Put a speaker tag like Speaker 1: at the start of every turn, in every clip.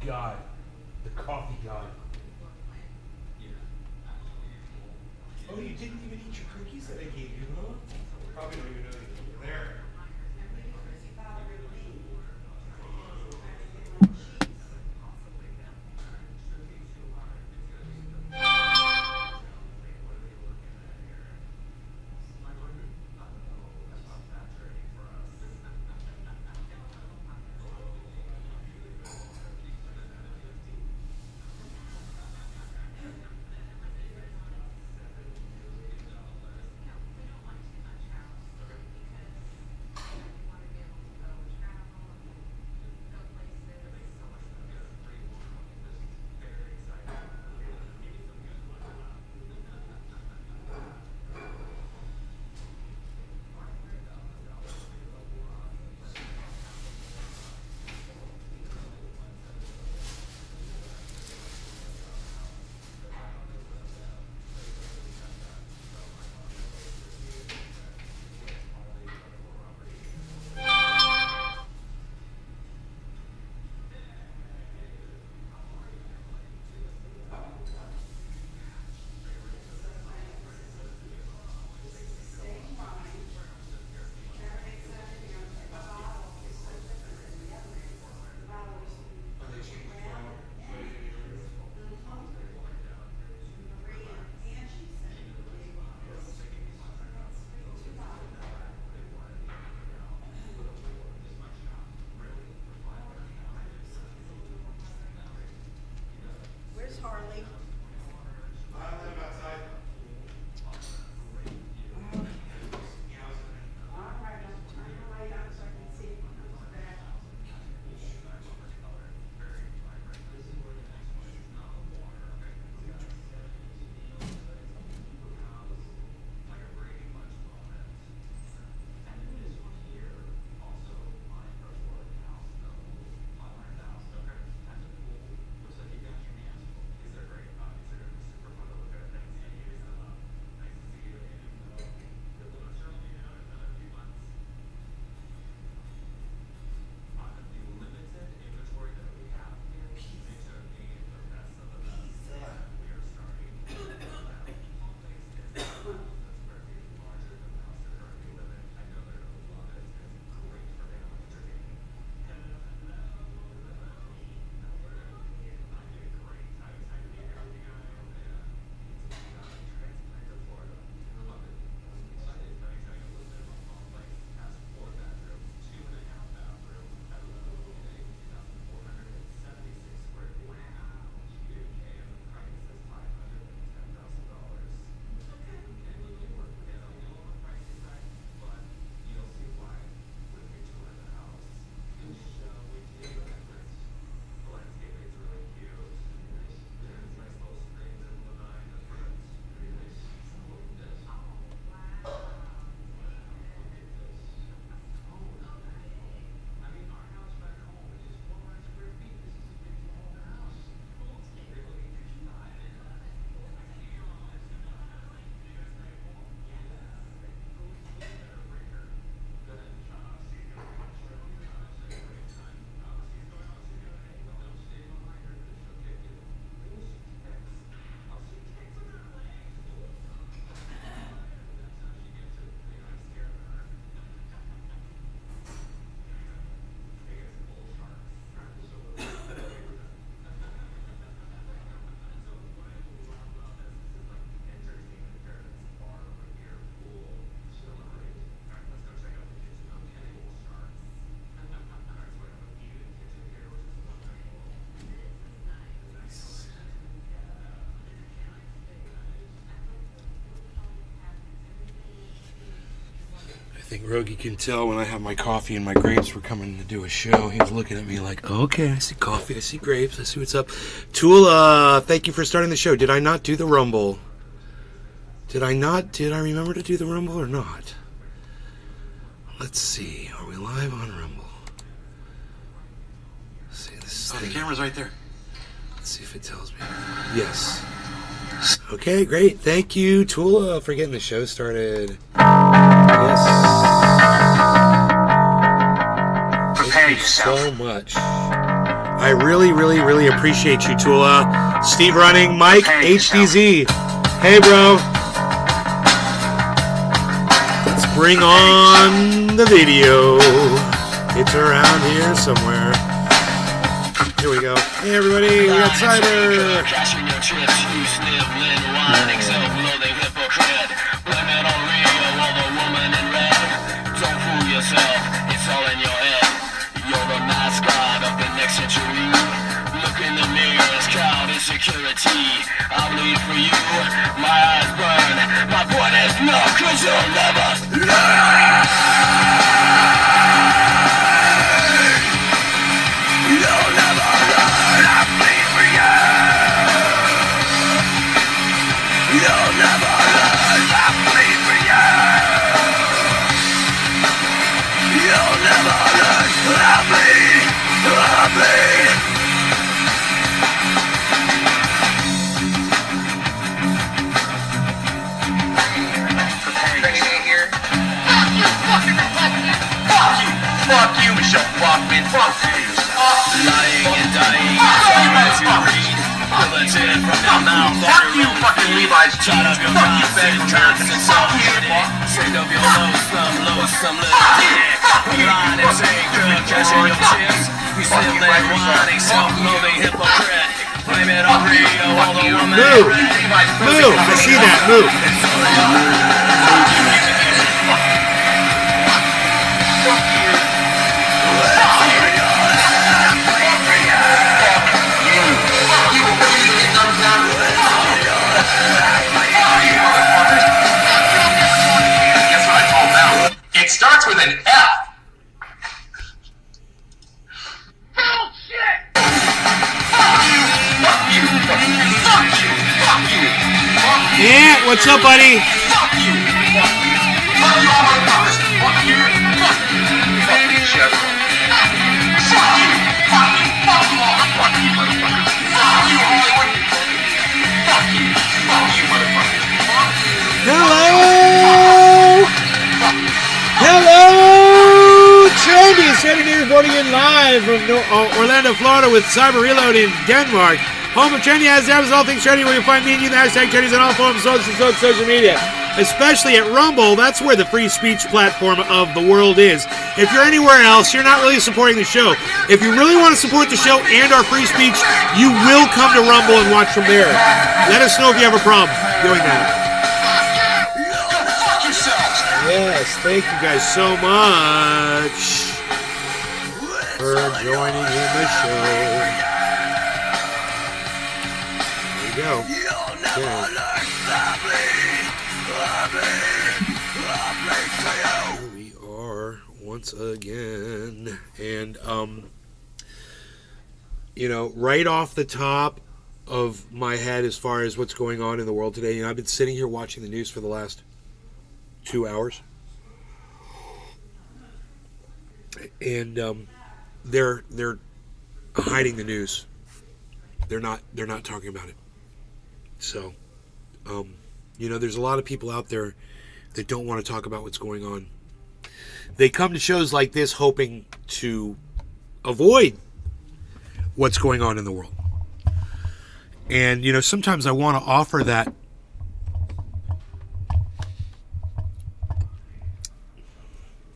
Speaker 1: God. The coffee god.
Speaker 2: Oh, you didn't even eat your cookies that I gave you, huh? Probably don't even know you were there.
Speaker 3: Where's Harley?
Speaker 2: I live outside.
Speaker 3: All right, I'll turn the light on so I can see if he comes back.
Speaker 1: I think Rogie can tell when I have my coffee and my grapes were coming to do a show. He's looking at me like, okay, I see coffee, I see grapes, I see what's up. Tula, thank you for starting the show. Did I not do the Rumble? Did I remember to do the Rumble or not? Let's see. Are we live on Rumble? Let's see. This
Speaker 4: the camera's right there.
Speaker 1: Let's see if it tells me. Yes. Okay, great. Thank you, Tula, for getting the show started. Yes.
Speaker 4: Prepare
Speaker 1: Thank you
Speaker 4: yourself.
Speaker 1: so much. I really, really, really appreciate you, Tula. Steve Running, Mike, HDZ. Hey, bro. Let's bring on the video. It's around here somewhere. Here we go. Hey, everybody. We got Cyber.
Speaker 4: Cashing your chips, you sniveling, whining, self-loathing hypocrite. Blame it on Rio or the woman in red. Don't fool yourself, it's all in your head. You're the mascot of the next century. Look in the mirrors, count insecurity. I bleed for you, my eyes burn. My point is no, 'cause you'll never learn. You'll never learn, I bleed for you. You'll never learn, I bleed for you. You'll never learn, I bleed, I bleed. Fuck you, Michelle Bachman, fuck you. Lying and dying, you as you read. Militant from their mouth. Fuck you, fucking Levi's jeans. Fuck you, Ben Johnson. Fuck you. Send up your loathsome little dick. Line and take good, cashing your chips. We still let whining, self-loathing hypocrite. Blame it on Rio, all the woman.
Speaker 1: Move. Move. I see that. Move.
Speaker 4: It starts with an F. Bullshit! Fuck you! Fuck you! Fuck you! Fuck you! Fuck you!
Speaker 1: Yeah, what's up, buddy?
Speaker 4: Fuck you! Fuck you! Fuck you, all motherfuckers! Fuck you! Fuck you! Fuck you, Chef! Fuck you! Fuck you! Fuck you all! Fuck you, motherfuckers! Fuck you, Hollywood! Fuck you! Fuck you, motherfuckers!
Speaker 1: Hello! Hello! Trendy is standing here reporting in live from Orlando, Florida with Cyber Reload in Denmark. Home of Trendy has the all things trendy, where you'll find me and you, the hashtag Trendies on all forms of social media. Especially at Rumble, that's where the free speech platform of the world is. If you're anywhere else, you're not really supporting the show. If you really want to support the show and our free speech, you will come to Rumble and watch from there. Let us know if you have a problem doing that. Yes, thank you guys so much for joining in the show. There you go. Here we are once again. And, right off the top of my head as far as what's going on in the world today, I've been sitting here watching the news for the last 2 hours, and they're hiding the news. They're not talking about it. So, there's a lot of people out there that don't want to talk about what's going on. They come to shows like this hoping to avoid what's going on in the world. And sometimes I want to offer that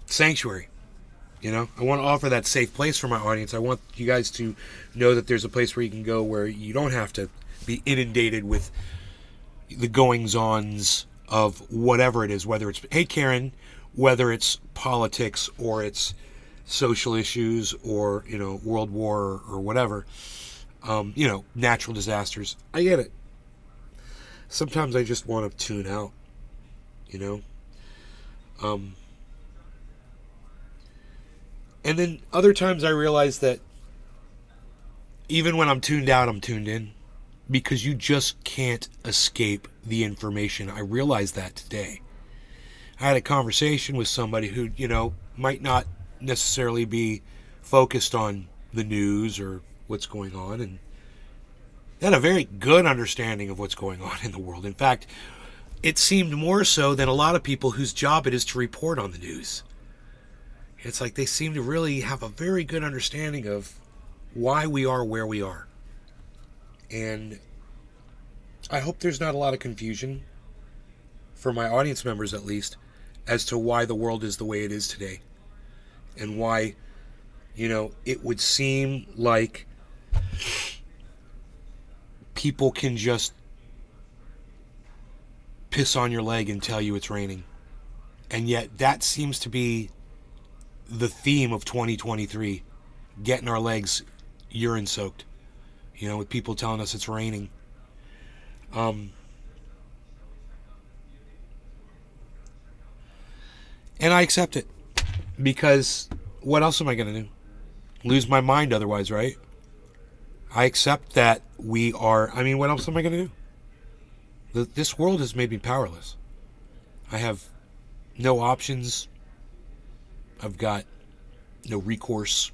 Speaker 1: sanctuary. I want to offer that safe place for my audience. I want you guys to know that there's a place where you can go where you don't have to be inundated with the goings-ons of whatever it is, whether it's, hey Karen, whether it's politics or it's social issues or, world war or whatever, natural disasters. I get it. Sometimes I just want to tune out, and then other times I realize that even when I'm tuned out, I'm tuned in, because you just can't escape the information. I realized that today. I had a conversation with somebody who, might not necessarily be focused on the news or what's going on, and they had a very good understanding of what's going on in the world. In fact, it seemed more so than a lot of people whose job it is to report on the news. It's like they seem to really have a very good understanding of why we are where we are. And I hope there's not a lot of confusion, for my audience members at least, as to why the world is the way it is today. And why, it would seem like people can just piss on your leg and tell you it's raining. And yet that seems to be the theme of 2023, getting our legs urine soaked, with people telling us it's raining. And I accept it, because what else am I going to do? Lose my mind otherwise, right? I accept that we are, what else am I going to do? This world has made me powerless. I have no options. I've got no recourse.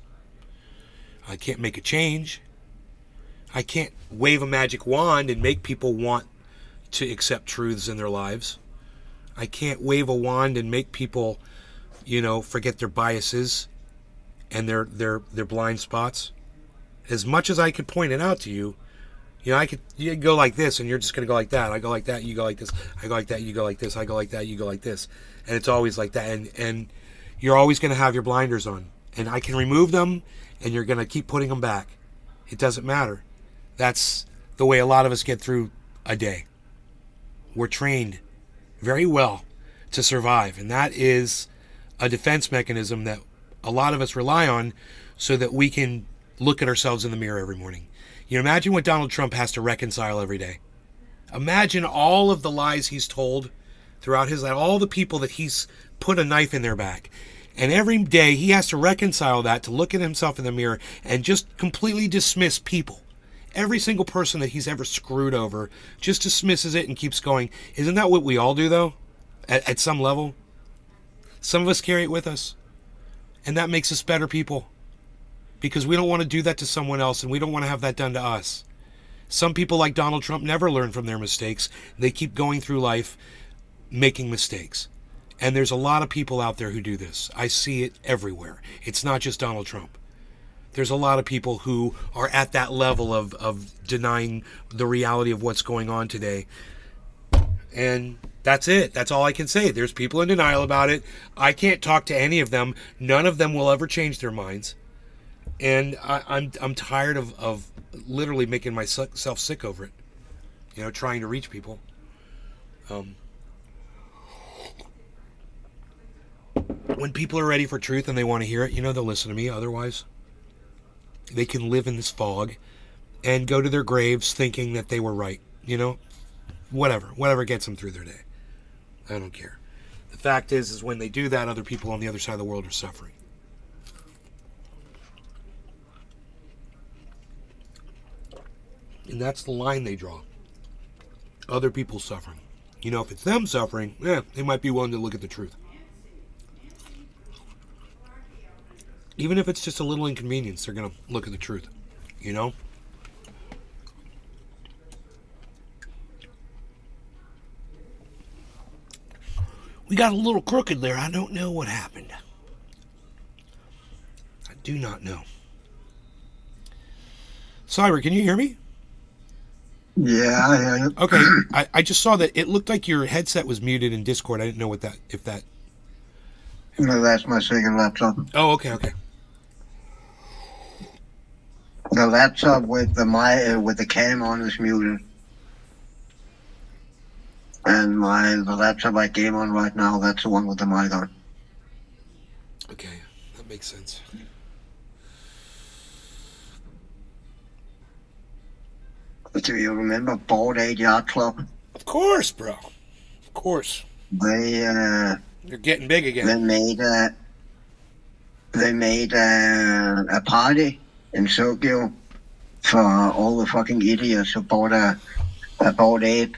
Speaker 1: I can't make a change. I can't wave a magic wand and make people want to accept truths in their lives. I can't wave a wand and make people, forget their biases and their blind spots. As much as I could point it out to you, you go like this and you're just going to go like that. I go like that, you go like this. I go like that, you go like this. I go like that, you go like this. And it's always like that. And you're always going to have your blinders on. And I can remove them, and you're going to keep putting them back. It doesn't matter. That's the way a lot of us get through a day. We're trained very well to survive. And that is a defense mechanism that a lot of us rely on so that we can look at ourselves in the mirror every morning. Imagine what Donald Trump has to reconcile every day. Imagine all of the lies he's told throughout his life, all the people that he's put a knife in their back. And every day he has to reconcile that, to look at himself in the mirror and just completely dismiss people. Every single person that he's ever screwed over just dismisses it and keeps going. Isn't that what we all do, though? At some level? Some of us carry it with us. And that makes us better people. Because we don't want to do that to someone else, and we don't want to have that done to us. Some people, like Donald Trump, never learn from their mistakes. They keep going through life making mistakes. And there's a lot of people out there who do this. I see it everywhere. It's not just Donald Trump. There's a lot of people who are at that level of denying the reality of what's going on today. And that's it. That's all I can say. There's people in denial about it. I can't talk to any of them. None of them will ever change their minds. And I'm tired of literally making myself sick over it. Trying to reach people. When people are ready for truth and they want to hear it, they'll listen to me. Otherwise, they can live in this fog and go to their graves thinking that they were right. Whatever gets them through their day. I don't care. The fact is when they do that, other people on the other side of the world are suffering. And that's the line they draw. Other people suffering. If it's them suffering, they might be willing to look at the truth. Even if it's just a little inconvenience, they're going to look at the truth. We got a little crooked there. I don't know what happened. I do not know. Cyber, can you hear me?
Speaker 5: Yeah, I hear you.
Speaker 1: Okay, I just saw that it looked like your headset was muted in Discord. I didn't know if that...
Speaker 5: No, that's my second laptop.
Speaker 1: Oh, okay.
Speaker 5: The laptop with the cam on is muted. And the laptop I game on right now, that's the one with the mic on.
Speaker 1: Okay, that makes sense.
Speaker 5: Do you remember Bored Ape Yacht Club?
Speaker 1: Of course, bro. Of course.
Speaker 5: They're
Speaker 1: getting big again.
Speaker 5: They made a party in Tokyo for all the fucking idiots who bought a Bored Ape.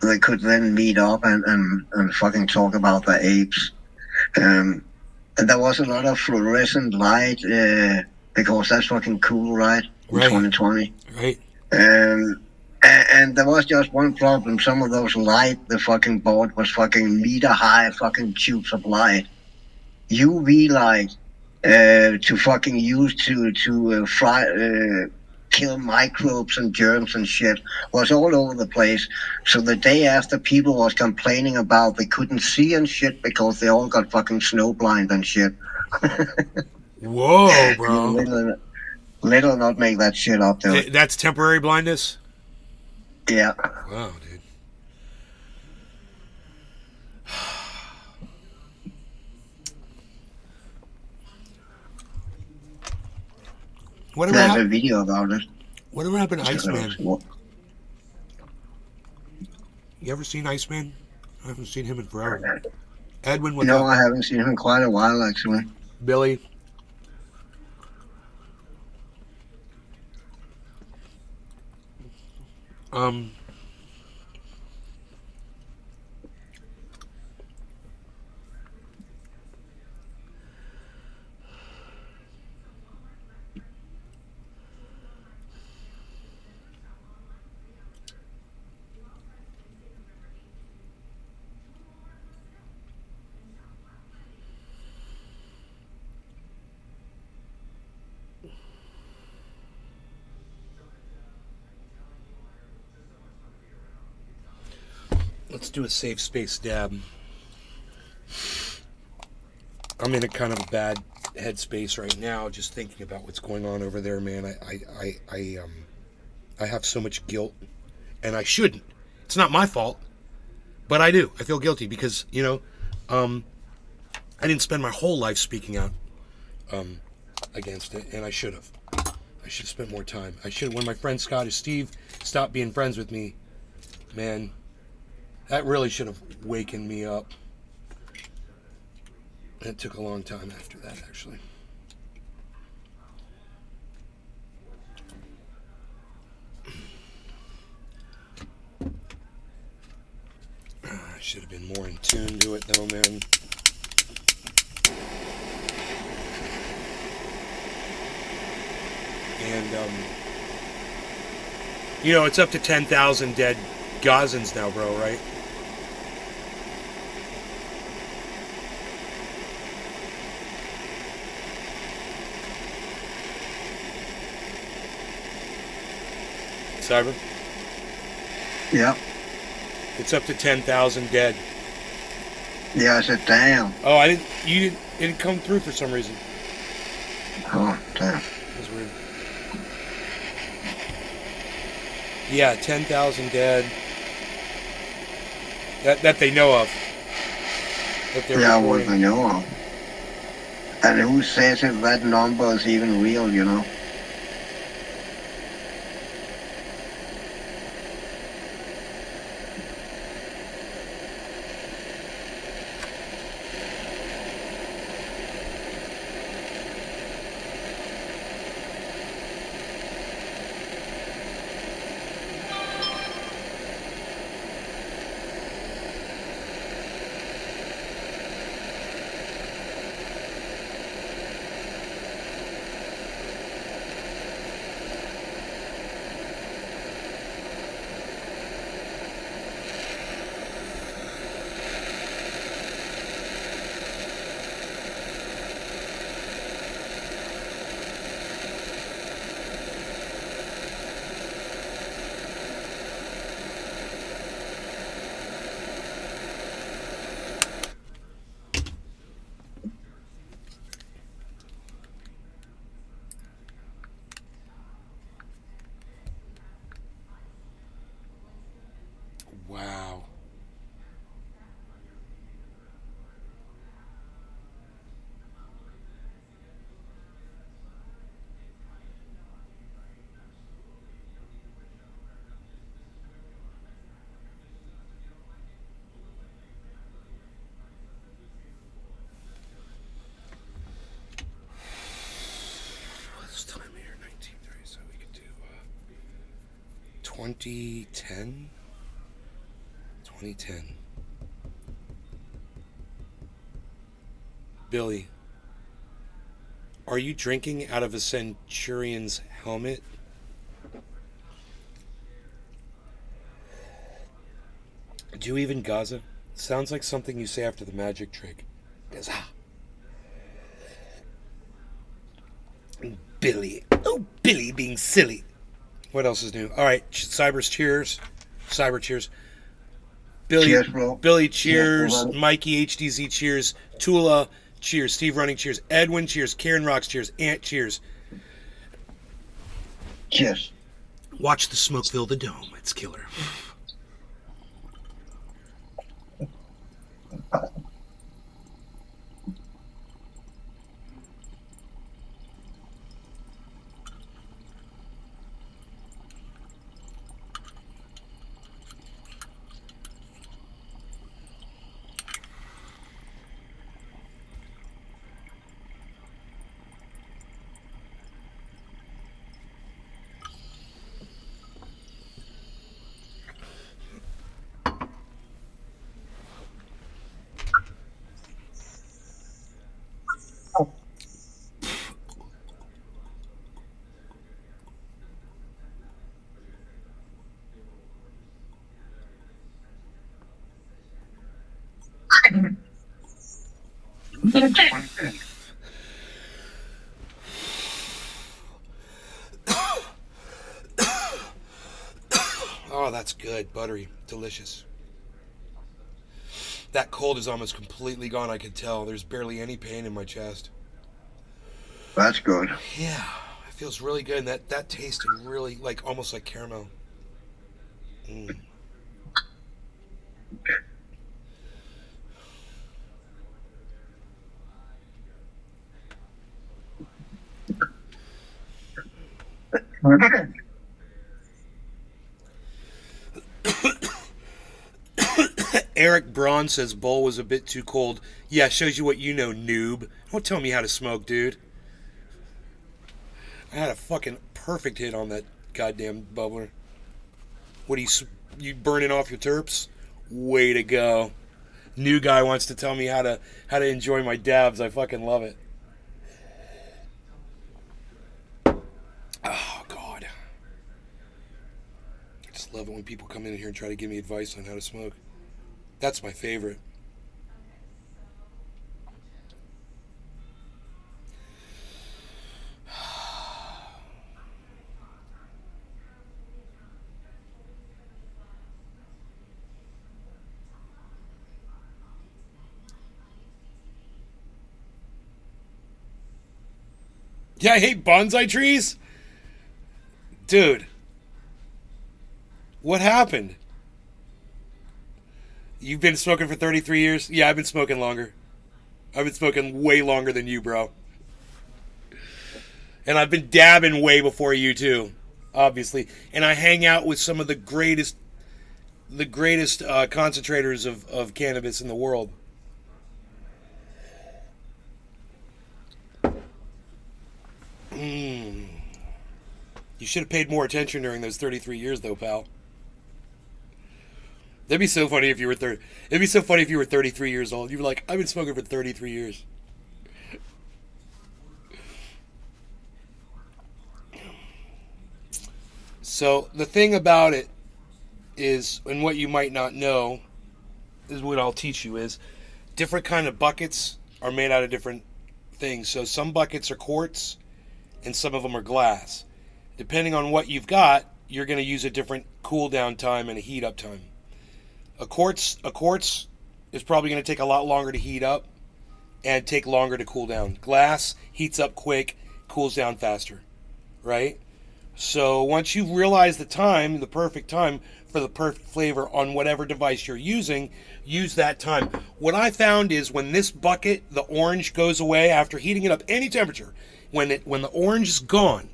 Speaker 5: They could then meet up and fucking talk about the apes. And there was a lot of fluorescent light because that's fucking cool, right? In 2020.
Speaker 1: Right.
Speaker 5: And there was just one problem. Some of those light the fucking board was fucking meter high fucking tubes of light. UV light to fucking use to fry, kill microbes and germs and shit was all over the place. So the day after, people was complaining about they couldn't see and shit because they all got fucking snowblind and shit.
Speaker 1: Whoa, bro.
Speaker 5: Little not make that shit up, dude.
Speaker 1: That's temporary blindness?
Speaker 5: Yeah.
Speaker 1: Wow, dude. Whatever
Speaker 5: There's a
Speaker 1: happened?
Speaker 5: video about it.
Speaker 1: Whatever happened to Iceman? You ever seen Iceman? I haven't seen him in forever. Edwin, what's
Speaker 5: No,
Speaker 1: up?
Speaker 5: I haven't seen him in quite a while, actually.
Speaker 1: Billy. Let's do a safe space dab. I'm in a kind of a bad headspace right now, just thinking about what's going on over there, man. I have so much guilt, and I shouldn't. It's not my fault, but I do. I feel guilty because I didn't spend my whole life speaking out against it, and I should have. I should have spent more time. I should. When my friend Scottish Steve stopped being friends with me, man. That really should have wakened me up. And it took a long time after that, actually. I should have been more in tune to it, though, man. And, it's up to 10,000 dead Gazans now, bro, right? Cyber?
Speaker 5: Yeah.
Speaker 1: It's up to 10,000 dead.
Speaker 5: Yeah, I said, damn.
Speaker 1: Oh, it didn't come through for some reason.
Speaker 5: Oh, damn.
Speaker 1: That's weird. Yeah, 10,000 dead. That they know of.
Speaker 5: Yeah, what they know of. And who says if that number is even real, you know?
Speaker 1: Wow. What's time here? 19:30, so we could do 2010. 2010. Billy, are you drinking out of a Centurion's helmet? Do you even Gaza? Sounds like something you say after the magic trick. Gaza. Billy. Oh, Billy being silly. What else is new? All right, Cyber's cheers. Cyber cheers. Billy,
Speaker 5: Cheers, bro.
Speaker 1: Billy cheers.
Speaker 5: Cheers, bro.
Speaker 1: Mikey HDZ cheers. Tula cheers. Steve Running cheers. Edwin cheers. Karen Rocks cheers. Ant cheers.
Speaker 5: Cheers.
Speaker 1: Watch the smoke fill the dome. It's killer. Oh, that's good. Buttery. Delicious. That cold is almost completely gone, I can tell. There's barely any pain in my chest.
Speaker 5: That's good.
Speaker 1: Yeah, it feels really good. And that tasted really, like, almost like caramel. Mm. Eric Braun says bowl was a bit too cold. Yeah, shows you what you know, noob. Don't tell me how to smoke, dude. I had a fucking perfect hit on that goddamn bubbler. What, you burning off your terps? Way to go. New guy wants to tell me how to enjoy my dabs. I fucking love it. Oh, God. I just love it when people come in here and try to give me advice on how to smoke. That's my favorite. Yeah, I hate bonsai trees? Dude. What happened? You've been smoking for 33 years? Yeah, I've been smoking longer. I've been smoking way longer than you, bro. And I've been dabbing way before you, too. Obviously. And I hang out with some of the greatest concentrators of cannabis in the world. You should have paid more attention during those 33 years, though, pal. That'd be so funny if you were 30. It'd be so funny if you were 33 years old. You were like, I've been smoking for 33 years. So the thing about it is, and what you might not know, is what I'll teach you is, different kind of buckets are made out of different things. So some buckets are quartz, and some of them are glass. Depending on what you've got, you're going to use a different cool down time and a heat up time. A quartz is probably going to take a lot longer to heat up and take longer to cool down. Glass heats up quick, cools down faster, right? So once you realize the time, the perfect time for the perfect flavor on whatever device you're using, use that time. What I found is when this bucket, the orange goes away after heating it up any temperature, when the orange is gone,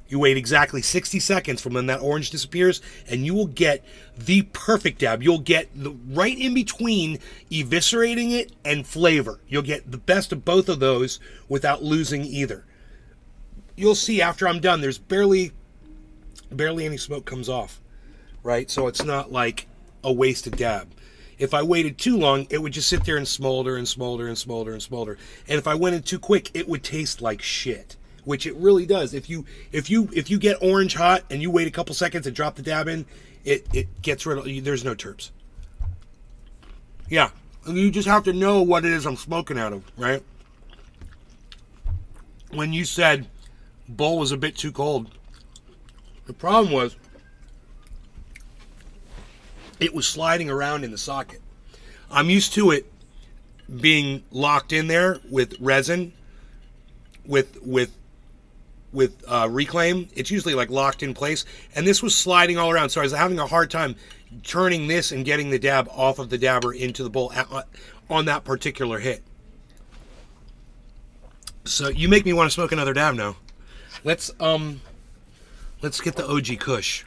Speaker 1: you wait exactly 60 seconds from when that orange disappears, and you will get the perfect dab. You'll get the right in between eviscerating it and flavor. You'll get the best of both of those without losing either. You'll see after I'm done, there's barely any smoke comes off, right? So it's not like a wasted dab. If I waited too long, it would just sit there and smolder and smolder and smolder and smolder. And if I went in too quick, it would taste like shit. Which it really does. If you get orange hot and you wait a couple seconds and drop the dab in, it gets rid of. There's no terps. Yeah, you just have to know what it is I'm smoking out of, right? When you said Bowl was a bit too cold. The problem was it was sliding around in the socket. I'm used to it being locked in there with resin, with reclaim. It's usually like locked in place, and this was sliding all around. So I was having a hard time turning this and getting the dab off of the dabber into the bowl on that particular hit. So you make me want to smoke another dab now. Let's get the OG Kush.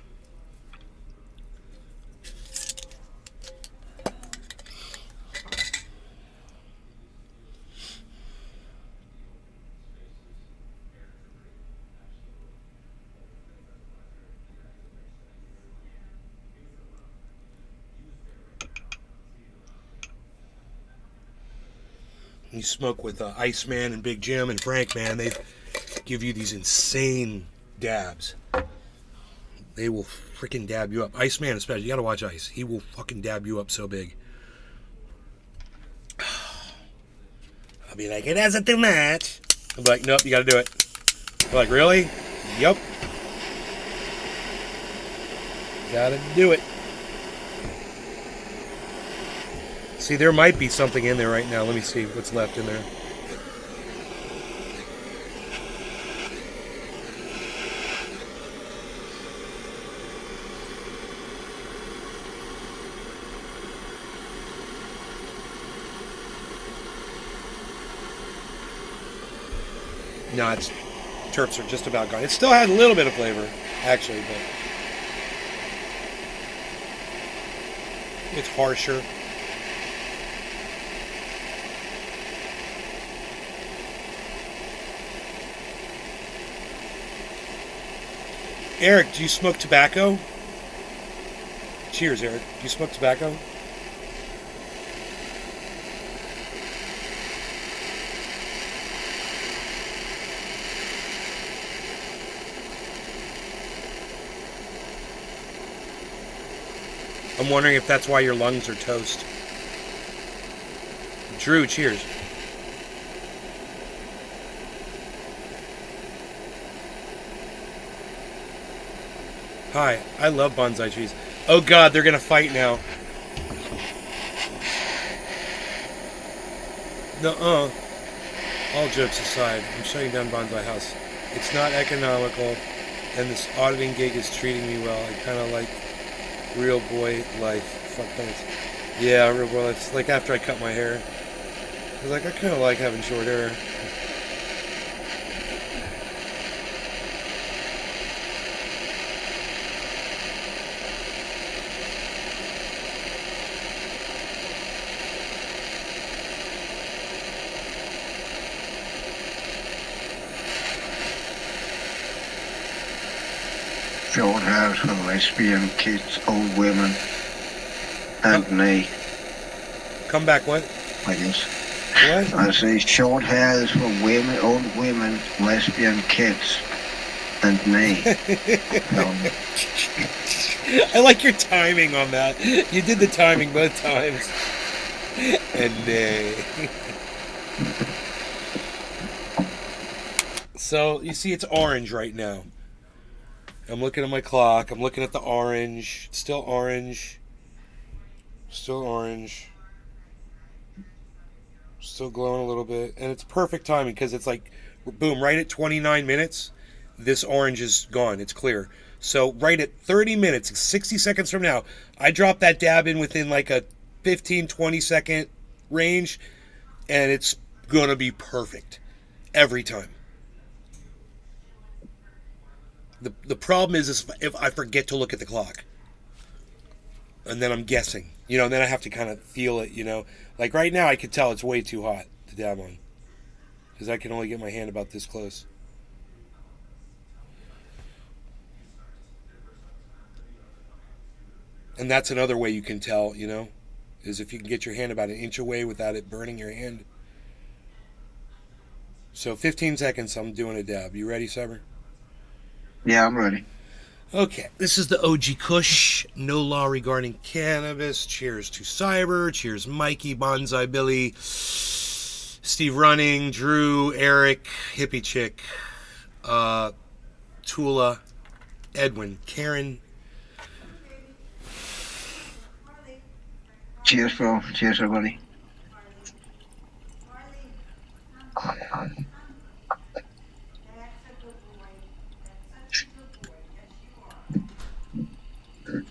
Speaker 1: You smoke with Iceman and Big Jim and Frank, man. They give you these insane dabs. They will freaking dab you up. Iceman especially. You gotta watch Ice. He will fucking dab you up so big. I'll be like, it hasn't too much. I'll be like, nope, you gotta do it. I'm like, really? Yup. Gotta do it. See, there might be something in there right now. Let me see what's left in there. No, terps are just about gone. It still has a little bit of flavor, actually, but it's harsher. Eric, do you smoke tobacco? Cheers, Eric. Do you smoke tobacco? I'm wondering if that's why your lungs are toast. Drew, cheers. Hi, I love bonsai trees. Oh God, they're gonna fight now. Nuh-uh. All jokes aside, I'm shutting down Bonsai House. It's not economical, and this auditing gig is treating me well. I kind of like real boy life. Fuck thanks. Yeah, real boy life. It's like after I cut my hair. I was like, I kind of like having short hair.
Speaker 5: Short hairs for lesbian kids, old women, and me,
Speaker 1: Come back, what?
Speaker 5: I guess.
Speaker 1: What?
Speaker 5: I say short hairs for women, old women, lesbian kids, and me.
Speaker 1: I like your timing on that. You did the timing both times. And so, you see it's orange right now. I'm looking at my clock. I'm looking at the orange. It's still orange. Still orange. Still glowing a little bit. And it's perfect timing because it's like, boom, right at 29 minutes, this orange is gone. It's clear. So right at 30 minutes, 60 seconds from now, I drop that dab in within like a 15, 20 second range, and it's going to be perfect every time. The problem is if I forget to look at the clock. And then I'm guessing. You know, and then I have to kind of feel it, you know. Like right now I could tell it's way too hot to dab on. Because I can only get my hand about this close. And that's another way you can tell, you know. Is if you can get your hand about an inch away without it burning your hand. So 15 seconds I'm doing a dab. You ready, Cyber?
Speaker 5: Yeah, I'm ready.
Speaker 1: Okay, this is the OG Kush, no law regarding cannabis. Cheers to Cyber, cheers Mikey, Bonsai Billy, Steve Running, Drew, Eric, Hippie Chick. Tula, Edwin, Karen.
Speaker 5: Cheers, bro. Cheers, everybody.
Speaker 3: That's a good boy. That's such a good boy. Yes, you are. Yes, you're a good boy.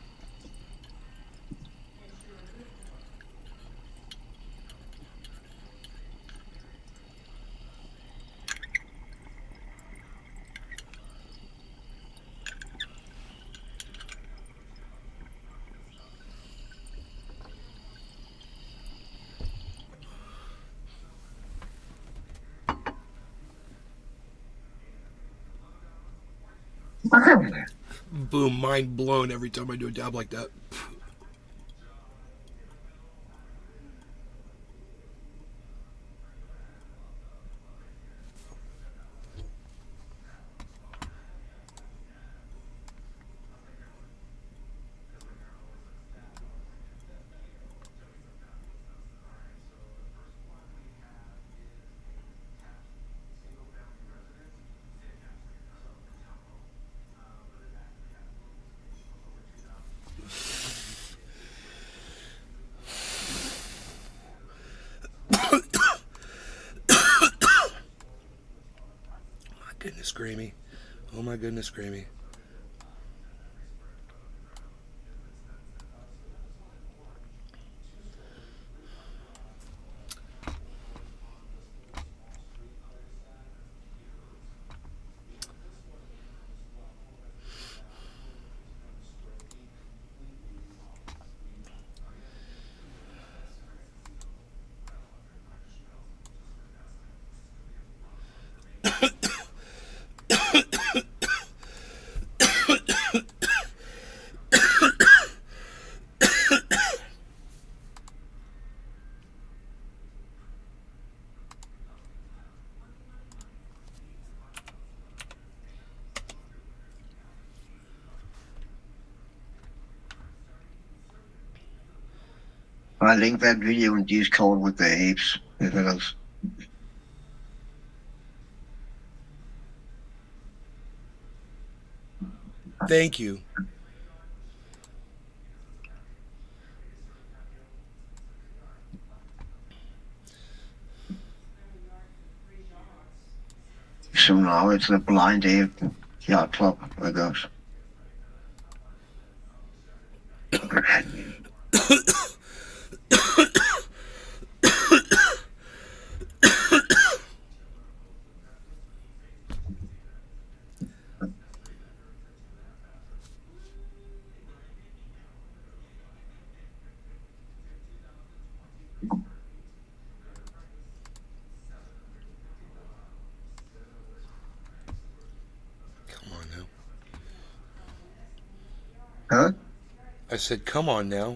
Speaker 1: Boom, mind blown every time I do a dab like that. Goodness Grammy. Oh my goodness Grammy.
Speaker 5: I linked that video in Discord with the apes, if it is.
Speaker 1: Thank you.
Speaker 5: So now it's the Blind Ape Yacht Club, I guess.
Speaker 1: Come on now.
Speaker 5: Huh?
Speaker 1: I said, come on now.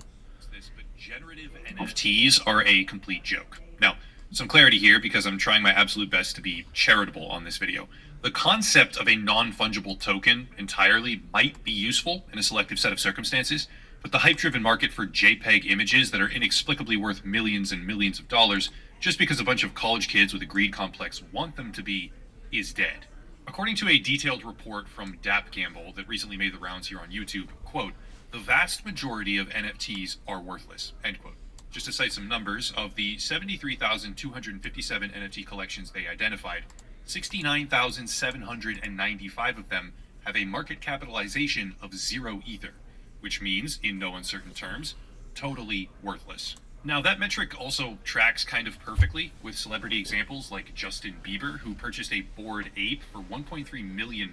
Speaker 6: This, but generative NFTs are a complete joke. Now, some clarity here because I'm trying my absolute best to be charitable on this video. The concept of a non-fungible token entirely might be useful in a selective set of circumstances, but the hype-driven market for JPEG images that are inexplicably worth millions and millions of dollars just because a bunch of college kids with a greed complex want them to be is dead. According to a detailed report from Dap Gamble that recently made the rounds here on YouTube, quote, the vast majority of NFTs are worthless, end quote. Just to cite some numbers, of the 73,257 NFT collections they identified, 69,795 of them have a market capitalization of 0 Ether, which means, in no uncertain terms, totally worthless. Now, that metric also tracks kind of perfectly with celebrity examples like Justin Bieber, who purchased a Bored Ape for $1.3 million,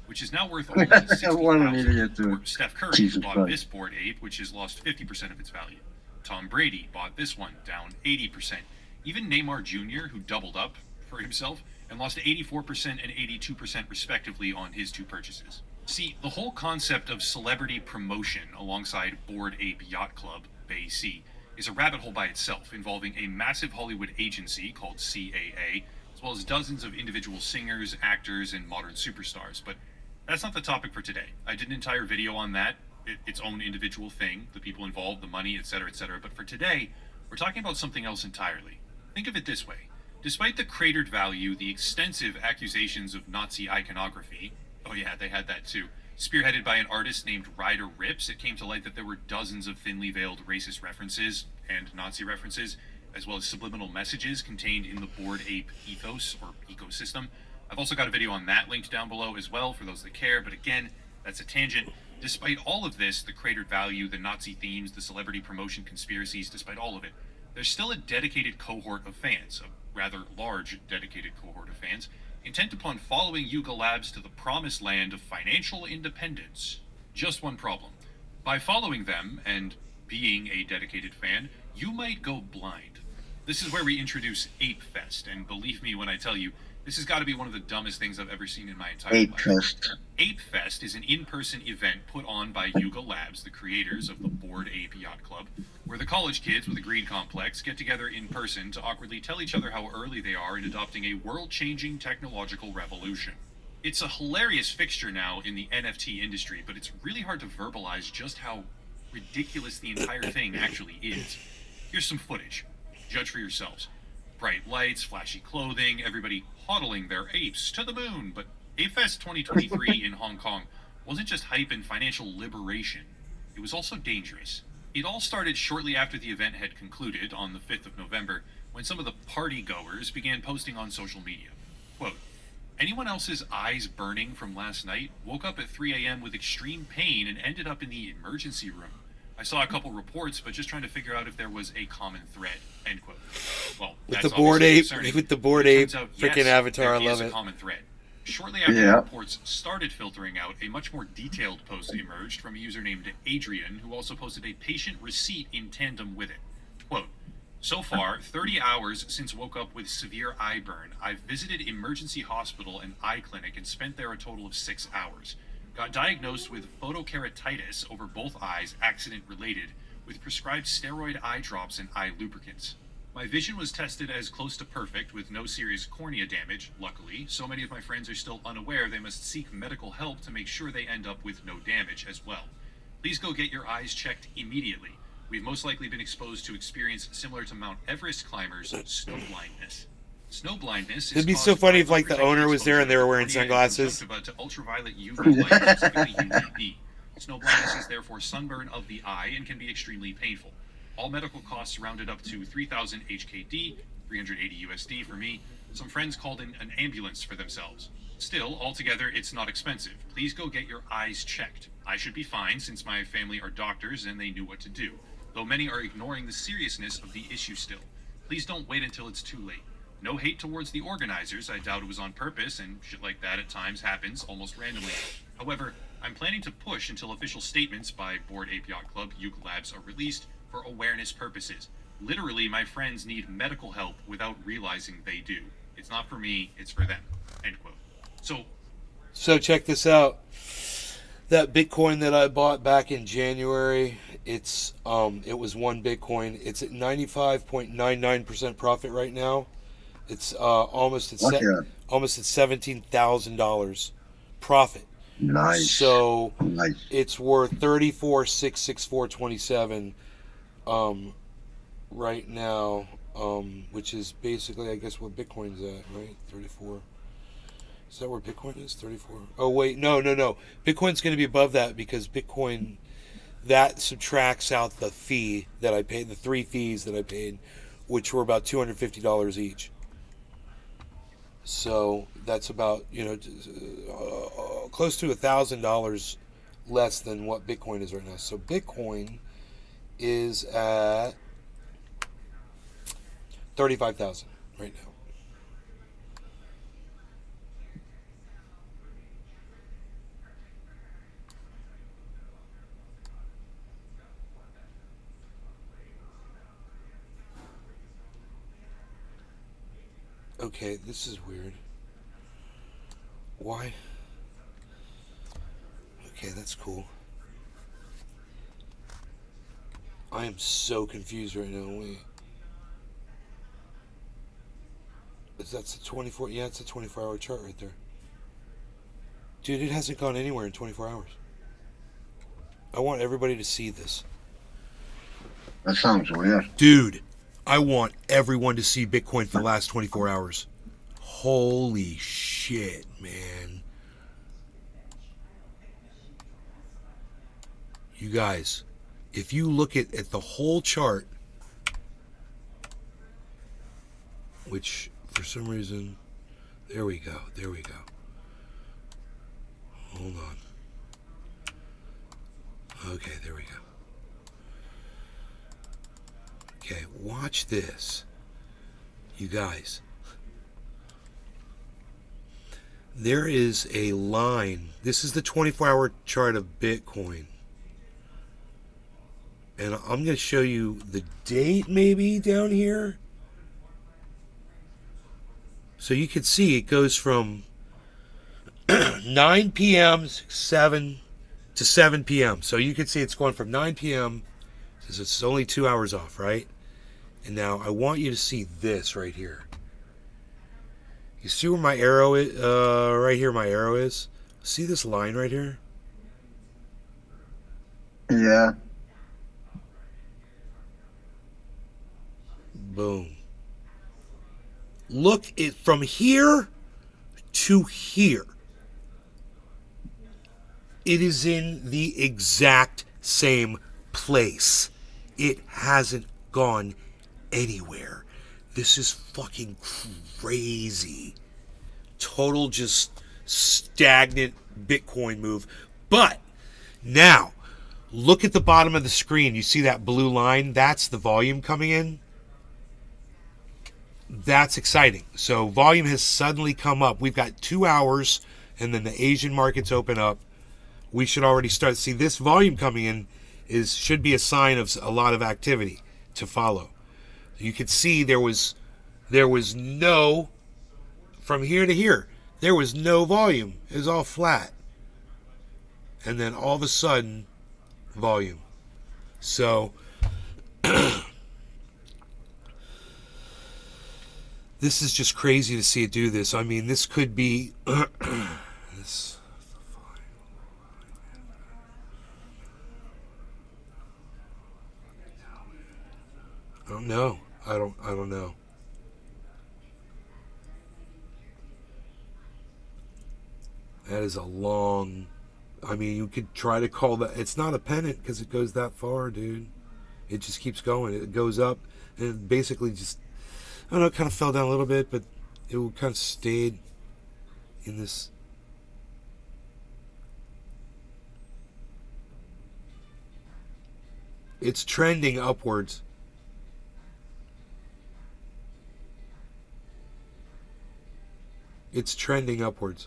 Speaker 6: which is now worth only $60,000. Or Steph Curry
Speaker 5: Jesus
Speaker 6: bought
Speaker 5: Christ.
Speaker 6: this Bored Ape, which has lost 50% of its value. Tom Brady bought this one, down 80%. Even Neymar Jr., who doubled up for himself and lost 84% and 82% respectively on his 2 purchases. See, the whole concept of celebrity promotion alongside Bored Ape Yacht Club, Bay C, is a rabbit hole by itself, involving a massive Hollywood agency called CAA, as well as dozens of individual singers, actors, and modern superstars. But that's not the topic for today. I did an entire video on that, its own individual thing, the people involved, the money, etc., etc. But for today, we're talking about something else entirely. Think of it this way. Despite the cratered value, the extensive accusations of Nazi iconography, oh yeah, they had that too, spearheaded by an artist named Ryder Rips, it came to light that there were dozens of thinly veiled racist references and Nazi references, as well as subliminal messages contained in the Bored Ape ethos or ecosystem. I've also got a video on that linked down below as well for those that care, but again, that's a tangent. Despite all of this, the cratered value, the Nazi themes, the celebrity promotion conspiracies, despite all of it, there's still a dedicated cohort of fans, a rather large dedicated cohort of fans, intent upon following Yuga Labs to the promised land of financial independence. Just one problem. By following them and being a dedicated fan, you might go blind. This is where we introduce Ape Fest, and believe me when I tell you, this has got to be one of the dumbest things I've ever seen in my entire
Speaker 5: Ape
Speaker 6: life.
Speaker 5: Fest.
Speaker 6: Ape Fest is an in-person event put on by Yuga Labs, the creators of the Bored Ape Yacht Club, where the college kids with a greed complex get together in person to awkwardly tell each other how early they are in adopting a world-changing technological revolution. It's a hilarious fixture now in the NFT industry, but it's really hard to verbalize just how ridiculous the entire thing actually is. Here's some footage. Judge for yourselves. Bright lights, flashy clothing, everybody hodling their apes to the moon. But ApeFest 2023 in Hong Kong wasn't just hype and financial liberation. It was also dangerous. It all started shortly after the event had concluded on the 5th of November, when some of the party goers began posting on social media. Quote, anyone else's eyes burning from last night woke up at 3 a.m. with extreme pain and ended up in the emergency room. I saw a couple reports, but just trying to figure out if there was a common thread. End quote. Well,
Speaker 1: With
Speaker 6: that's
Speaker 1: the Bored
Speaker 6: obviously
Speaker 1: Ape,
Speaker 6: concerning.
Speaker 1: with the Bored
Speaker 6: It
Speaker 1: Ape
Speaker 6: turns out,
Speaker 1: freaking
Speaker 6: yes,
Speaker 1: avatar, I
Speaker 6: there is
Speaker 1: love
Speaker 6: a
Speaker 1: it.
Speaker 6: common thread. Shortly after the reports started filtering out, a much more detailed post emerged from a user named Adrian, who also posted a patient receipt in tandem with it. Quote, so far, 30 hours since woke up with severe eye burn, I've visited emergency hospital and eye clinic and spent there a total of 6 hours. Got diagnosed with photokeratitis over both eyes, accident related, with prescribed steroid eye drops and eye lubricants. My vision was tested as close to perfect with no serious cornea damage, luckily. So many of my friends are still unaware they must seek medical help to make sure they end up with no damage as well. Please go get your eyes checked immediately. We've most likely been exposed to experience similar to Mount Everest climbers' snow blindness. Snow blindness is
Speaker 1: It'd be
Speaker 6: caused
Speaker 1: so funny
Speaker 6: by
Speaker 1: if, like, the
Speaker 6: unprotected
Speaker 1: owner was there and they were wearing
Speaker 6: exposure to
Speaker 1: sunglasses.
Speaker 6: conjunctiva to ultraviolet UV light, specifically UVB. Snow blindness is therefore sunburn of the eye and can be extremely painful. All medical costs rounded up to 3,000 HKD, 380 USD for me. Some friends called in an ambulance for themselves. Still, altogether, it's not expensive. Please go get your eyes checked. I should be fine since my family are doctors and they knew what to do, though many are ignoring the seriousness of the issue still. Please don't wait until it's too late. No hate towards the organizers, I doubt it was on purpose, and shit like that at times happens almost randomly. However, I'm planning to push until official statements by Bored Ape Yacht Club Yuga Labs are released for awareness purposes. Literally, my friends need medical help without realizing they do. It's not for me, it's for them. End quote. So
Speaker 1: check this out. That Bitcoin that I bought back in January, it was one Bitcoin. It's at 95.99% profit right now. It's almost at $17,000 profit.
Speaker 5: Nice.
Speaker 1: So
Speaker 5: Nice.
Speaker 1: it's worth 34,664.27 right now, which is basically, I guess, what Bitcoin's at, right? 34. Is that where Bitcoin is? 34. Oh wait, no. Bitcoin's going to be above that because Bitcoin, that subtracts out the fee that I paid, the 3 fees that I paid, which were about $250 each. So that's about, close to $1,000 less than what Bitcoin is right now. So Bitcoin is at 35,000 right now. Okay, this is weird. Why? Okay, that's cool. I am so confused right now. Wait. That's a 24... Yeah, it's a 24-hour chart right there. Dude, it hasn't gone anywhere in 24 hours. I want everybody to see this.
Speaker 5: That sounds weird.
Speaker 1: Dude, I want everyone to see Bitcoin for the last 24 hours. Holy shit, man. You guys, if you look at the whole chart, which for some reason, there we go. Hold on. Okay, there we go. Okay, watch this. You guys. There is a line. This is the 24-hour chart of Bitcoin. And I'm going to show you the date maybe down here. So you can see it goes from 9 p.m. 7 to 7 p.m. So you can see it's going from 9 p.m. because it's only 2 hours off, right? And now I want you to see this right here. You see where my arrow is? Right here my arrow is. See this line right here?
Speaker 5: Yeah.
Speaker 1: Boom. Look it from here to here. It is in the exact same place. It hasn't gone anywhere. This is fucking crazy. Total just stagnant Bitcoin move. But now, look at the bottom of the screen. You see that blue line? That's the volume coming in. That's exciting. So volume has suddenly come up. We've got 2 hours and then the Asian markets open up. We should already start. See, this volume coming in should be a sign of a lot of activity to follow. You could see there was no, from here to here, there was no volume. It was all flat. And then all of a sudden, volume. So, this is just crazy to see it do this. I mean, this could be, this, I don't know. I don't know. That is a long, I mean, you could try to call that, it's not a pennant because it goes that far, dude. It just keeps going. It goes up and it basically just, I don't know, it kind of fell down a little bit, but it kind of stayed in this. It's trending upwards. It's trending upwards.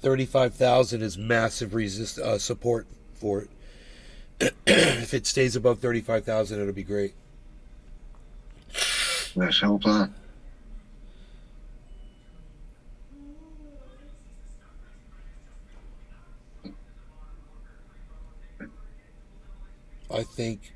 Speaker 1: $35,000 is massive support for it. If it stays above 35,000, it'll be great.
Speaker 5: Let's hope not.
Speaker 1: I think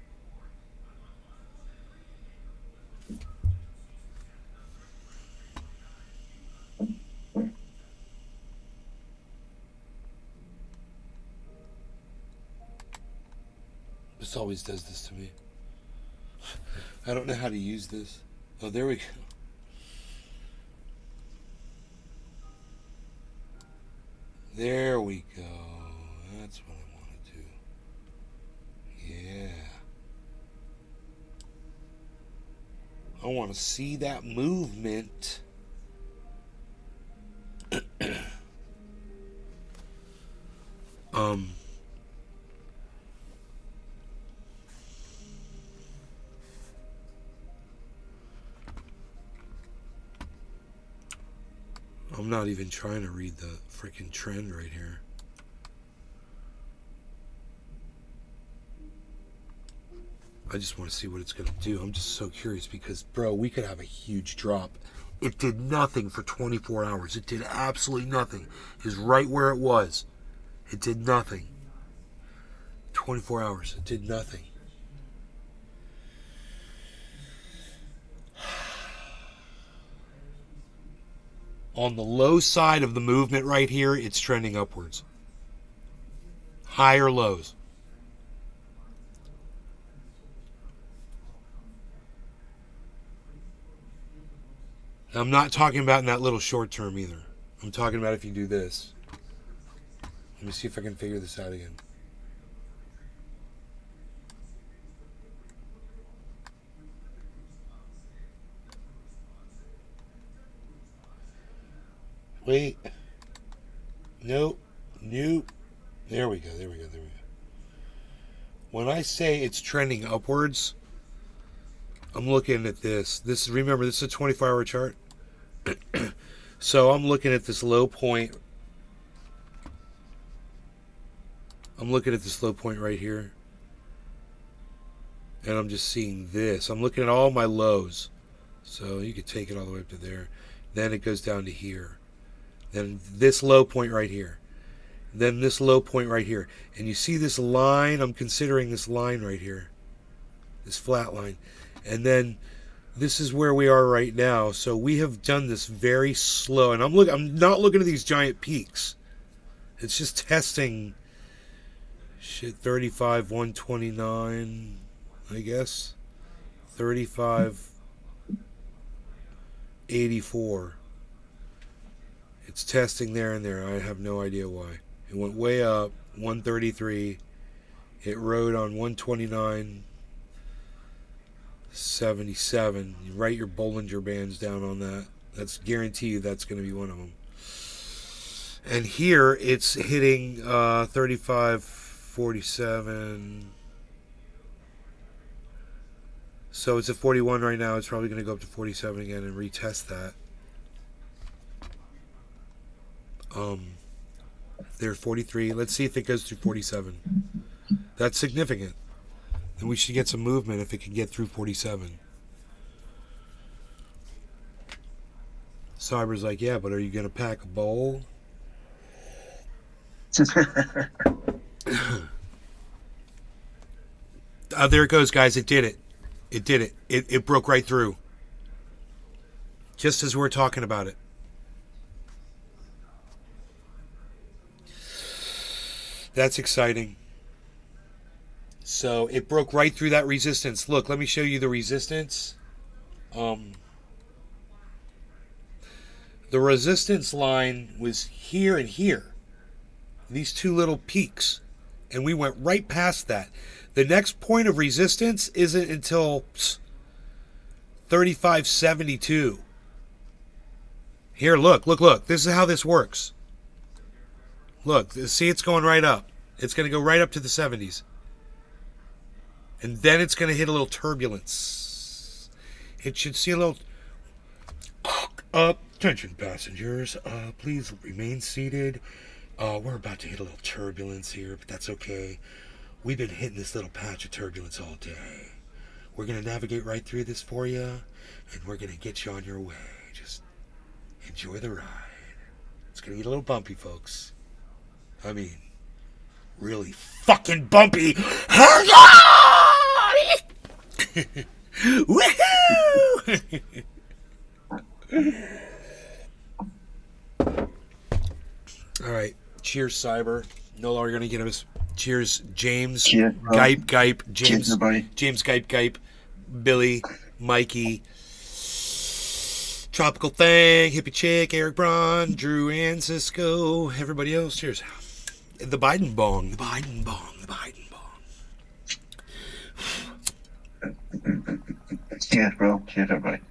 Speaker 1: this always does this to me. I don't know how to use this. Oh, there we go. There we go. That's what I want to do. Yeah. I want to see that movement. I'm not even trying to read the freaking trend right here. I just want to see what it's going to do. I'm just so curious because, bro, we could have a huge drop. It did nothing for 24 hours. It did absolutely nothing. It was right where it was. It did nothing. 24 hours. It did nothing. On the low side of the movement right here, it's trending upwards. Higher lows. I'm not talking about in that little short term either. I'm talking about if you do this. Let me see if I can figure this out again. Wait. Nope. Nope. There we go. When I say it's trending upwards, I'm looking at this. Remember, this is a 24-hour chart. So I'm looking at this low point. I'm looking at this low point right here. And I'm just seeing this. I'm looking at all my lows. So you could take it all the way up to there. Then it goes down to here. Then this low point right here. Then this low point right here. And you see this line? I'm considering this line right here. This flat line. And then this is where we are right now. So we have done this very slow. And I'm not looking at these giant peaks. It's just testing 35 129, I guess. 35 84. It's testing there and there. I have no idea why. It went way up, 133. It rode on 129 77. You write your Bollinger Bands down on that. That's guarantee you that's going to be one of them. And here it's hitting 35 47. So it's at 41 right now. It's probably going to go up to 47 again and retest that. There's 43. Let's see if it goes through 47. That's significant. And we should get some movement if it can get through 47. Cyber's like, yeah, but are you going to pack a bowl? There it goes, guys. It did it. It did it. It broke right through. Just as we're talking about it. That's exciting. So it broke right through that resistance. Look, let me show you the resistance. The resistance line was here and here. These two little peaks. And we went right past that. The next point of resistance isn't until 35.72. Here, look. This is how this works. Look, see, it's going right up. It's going to go right up to the 70s. And then it's going to hit a little turbulence. It should see a little... Attention passengers, please remain seated. We're about to hit a little turbulence here, but that's okay. We've been hitting this little patch of turbulence all day. We're going to navigate right through this for you, and we're going to get you on your way. Just enjoy the ride. It's going to get a little bumpy, folks. I mean, really fucking bumpy. Woohoo! All right. Cheers, Cyber. No longer going to get us. Cheers, James.
Speaker 5: Cheers,
Speaker 1: Gype. James.
Speaker 5: Cheers, everybody.
Speaker 1: James Gype. Billy. Mikey. Tropical Thing. Hippie Chick. Eric Braun. Drew and Cisco. Everybody else. Cheers. The Biden bong.
Speaker 5: Cheers, bro. Cheers, everybody.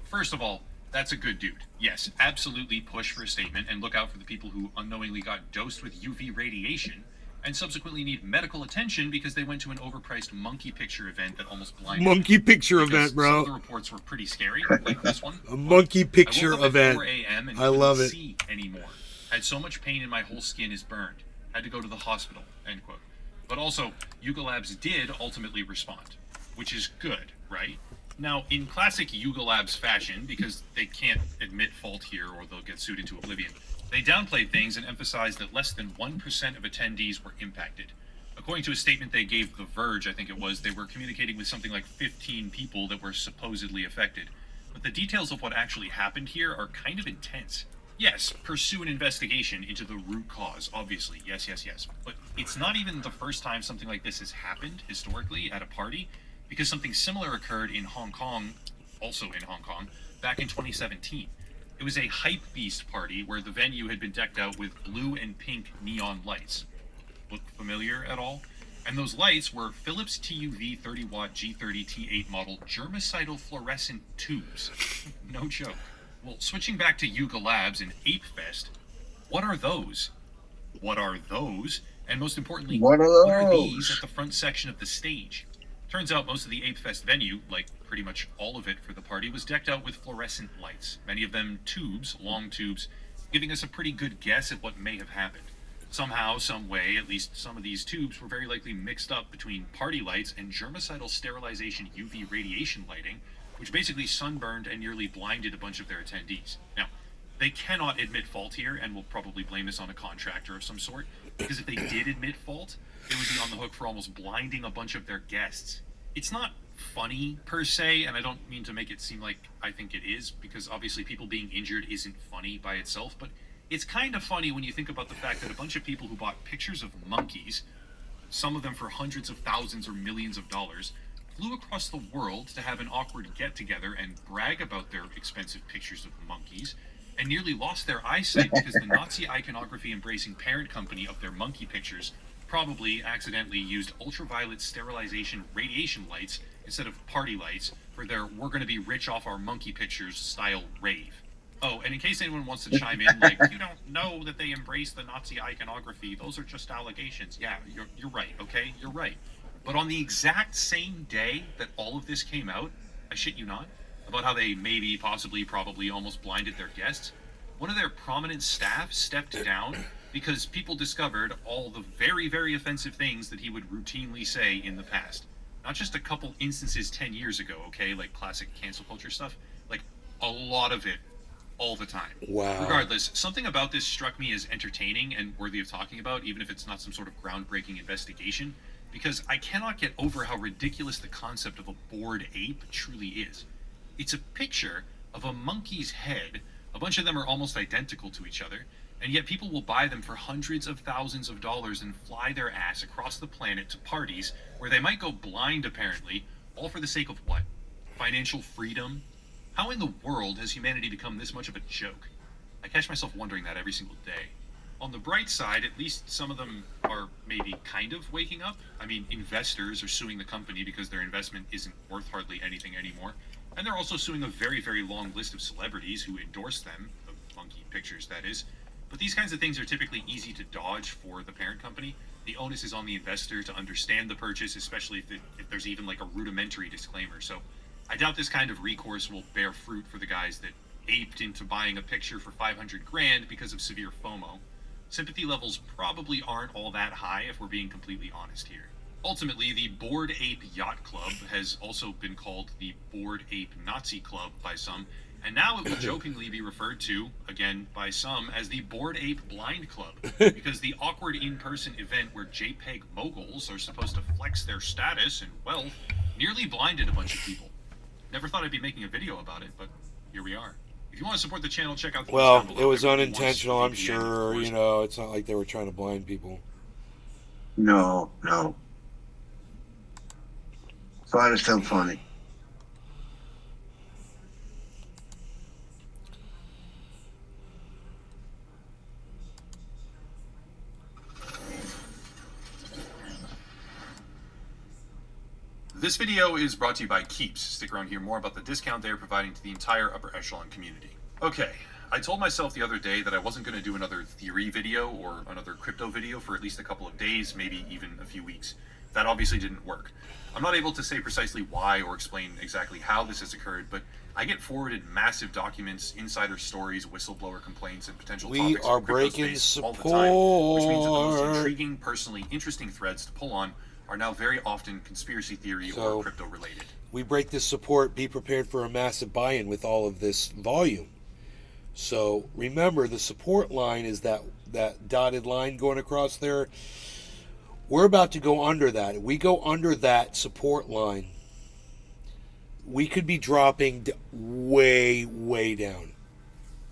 Speaker 6: First of all, that's a good dude. Yes, absolutely push for a statement and look out for the people who unknowingly got dosed with UV radiation and subsequently need medical attention because they went to an overpriced monkey picture event that almost blinded them.
Speaker 1: Monkey picture
Speaker 6: Because
Speaker 1: event, bro.
Speaker 6: Some of the reports were pretty scary, like this one.
Speaker 1: A monkey picture
Speaker 6: I woke up at
Speaker 1: event.
Speaker 6: 4 a.m. and
Speaker 1: I love
Speaker 6: couldn't
Speaker 1: it.
Speaker 6: see anymore. Had so much pain and my whole skin is burned. Had to go to the hospital, end quote. But also, Yuga Labs did ultimately respond, which is good, right? Now, in classic Yuga Labs fashion, because they can't admit fault here or they'll get sued into oblivion, they downplayed things and emphasized that less than 1% of attendees were impacted. According to a statement they gave The Verge, I think it was, they were communicating with something like 15 people that were supposedly affected. But the details of what actually happened here are kind of intense. Yes, pursue an investigation into the root cause, obviously. Yes. But it's not even the first time something like this has happened, historically, at a party, because something similar occurred in Hong Kong, also in Hong Kong, back in 2017. It was a hype beast party where the venue had been decked out with blue and pink neon lights. Look familiar at all? And those lights were Philips TUV 30-watt G30 T8 model germicidal fluorescent tubes. No joke. Well, switching back to Yuga Labs and Ape Fest, what are those? What are those? And most importantly,
Speaker 5: What are
Speaker 6: what are
Speaker 5: those?
Speaker 6: these at the front section of the stage? Turns out most of the Ape Fest venue, like pretty much all of it for the party, was decked out with fluorescent lights, many of them tubes, long tubes, giving us a pretty good guess at what may have happened. Somehow, some way, at least some of these tubes were very likely mixed up between party lights and germicidal sterilization UV radiation lighting, which basically sunburned and nearly blinded a bunch of their attendees. Now, they cannot admit fault here, and will probably blame this on a contractor of some sort, because if they did admit fault, they would be on the hook for almost blinding a bunch of their guests. It's not funny, per se, and I don't mean to make it seem like I think it is, because obviously people being injured isn't funny by itself, but it's kind of funny when you think about the fact that a bunch of people who bought pictures of monkeys, some of them for hundreds of thousands or millions of dollars, flew across the world to have an awkward get-together and brag about their expensive pictures of monkeys, and nearly lost their eyesight because the Nazi iconography-embracing parent company of their monkey pictures probably accidentally used ultraviolet sterilization radiation lights instead of party lights for their "we're going to be rich off our monkey pictures" style rave. Oh, and in case anyone wants to chime in, like, you don't know that they embraced the Nazi iconography, those are just allegations. Yeah, you're right, okay? You're right. But on the exact same day that all of this came out, I shit you not, about how they maybe, possibly, probably almost blinded their guests, one of their prominent staff stepped down because people discovered all the very, very offensive things that he would routinely say in the past. Not just a couple instances 10 years ago, okay, like classic cancel culture stuff, like a lot of it all the time.
Speaker 1: Wow.
Speaker 6: Regardless, something about this struck me as entertaining and worthy of talking about, even if it's not some sort of groundbreaking investigation, because I cannot get over how ridiculous the concept of a bored ape truly is. It's a picture of a monkey's head. A bunch of them are almost identical to each other, and yet people will buy them for hundreds of thousands of dollars and fly their ass across the planet to parties where they might go blind, apparently, all for the sake of what? Financial freedom? How in the world has humanity become this much of a joke? I catch myself wondering that every single day. On the bright side, at least some of them are maybe kind of waking up. I mean, investors are suing the company because their investment isn't worth hardly anything anymore. And they're also suing a very, very long list of celebrities who endorse them, the monkey pictures, that is. But these kinds of things are typically easy to dodge for the parent company. The onus is on the investor to understand the purchase, especially if there's even like a rudimentary disclaimer. So I doubt this kind of recourse will bear fruit for the guys that aped into buying a picture for 500 grand because of severe FOMO. Sympathy levels probably aren't all that high if we're being completely honest here. Ultimately, the Bored Ape Yacht Club has also been called the Bored Ape Nazi Club by some, and now it will jokingly be referred to, again by some, as the Bored Ape Blind Club, because the awkward in-person event where JPEG moguls are supposed to flex their status and wealth nearly blinded a bunch of people. Never thought I'd be making a video about it, but here we are. If you want to support the channel, check out the
Speaker 1: Well,
Speaker 6: links down below.
Speaker 1: it was
Speaker 6: Everybody wants
Speaker 1: unintentional, I'm
Speaker 6: VPN,
Speaker 1: sure.
Speaker 6: of course.
Speaker 1: You know, it's not like they were trying to blind people.
Speaker 5: No. But it's still funny.
Speaker 6: This video is brought to you by Keeps. Stick around to hear more about the discount they are providing to the entire upper echelon community. Okay, I told myself the other day that I wasn't going to do another theory video or another crypto video for at least a couple of days, maybe even a few weeks. That obviously didn't work. I'm not able to say precisely why or explain exactly how this has occurred, but I get forwarded massive documents, insider stories, whistleblower complaints, and potential
Speaker 1: We
Speaker 6: topics
Speaker 1: are
Speaker 6: in the crypto
Speaker 1: breaking
Speaker 6: space all the time, which means that the most
Speaker 1: support.
Speaker 6: intriguing, personally interesting threads to pull on are now very often conspiracy theory
Speaker 1: So-
Speaker 6: or crypto related.
Speaker 1: We break this support, be prepared for a massive buy-in with all of this volume. So remember, the support line is that dotted line going across there. We're about to go under that. If we go under that support line, we could be dropping way, way down.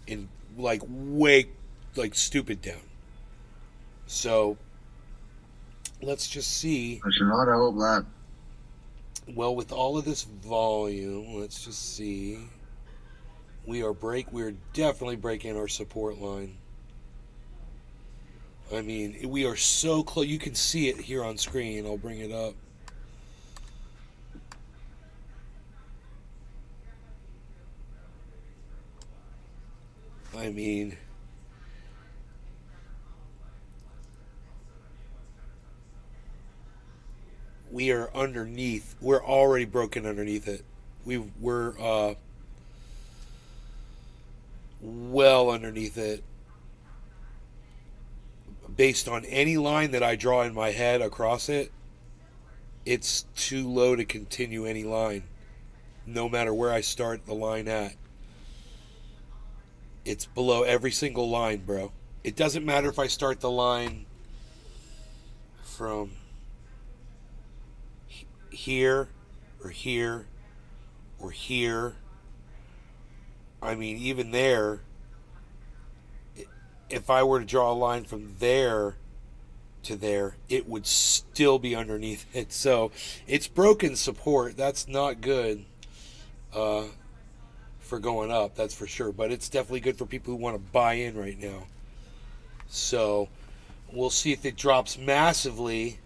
Speaker 1: In way stupid down. So let's just see.
Speaker 5: There's a lot of hope that.
Speaker 1: Well, with all of this volume, let's just see. We're definitely breaking our support line. I mean, we are so close. You can see it here on screen. I'll bring it up. I mean, we are underneath. We're already broken underneath it. We're well underneath it. Based on any line that I draw in my head across it, it's too low to continue any line. No matter where I start the line at. It's below every single line, bro. It doesn't matter if I start the line from here or here or here. I mean, even there, if I were to draw a line from there to there, it would still be underneath it. So it's broken support. That's not good for going up, that's for sure. But it's definitely good for people who want to buy in right now. So we'll see if it drops massively.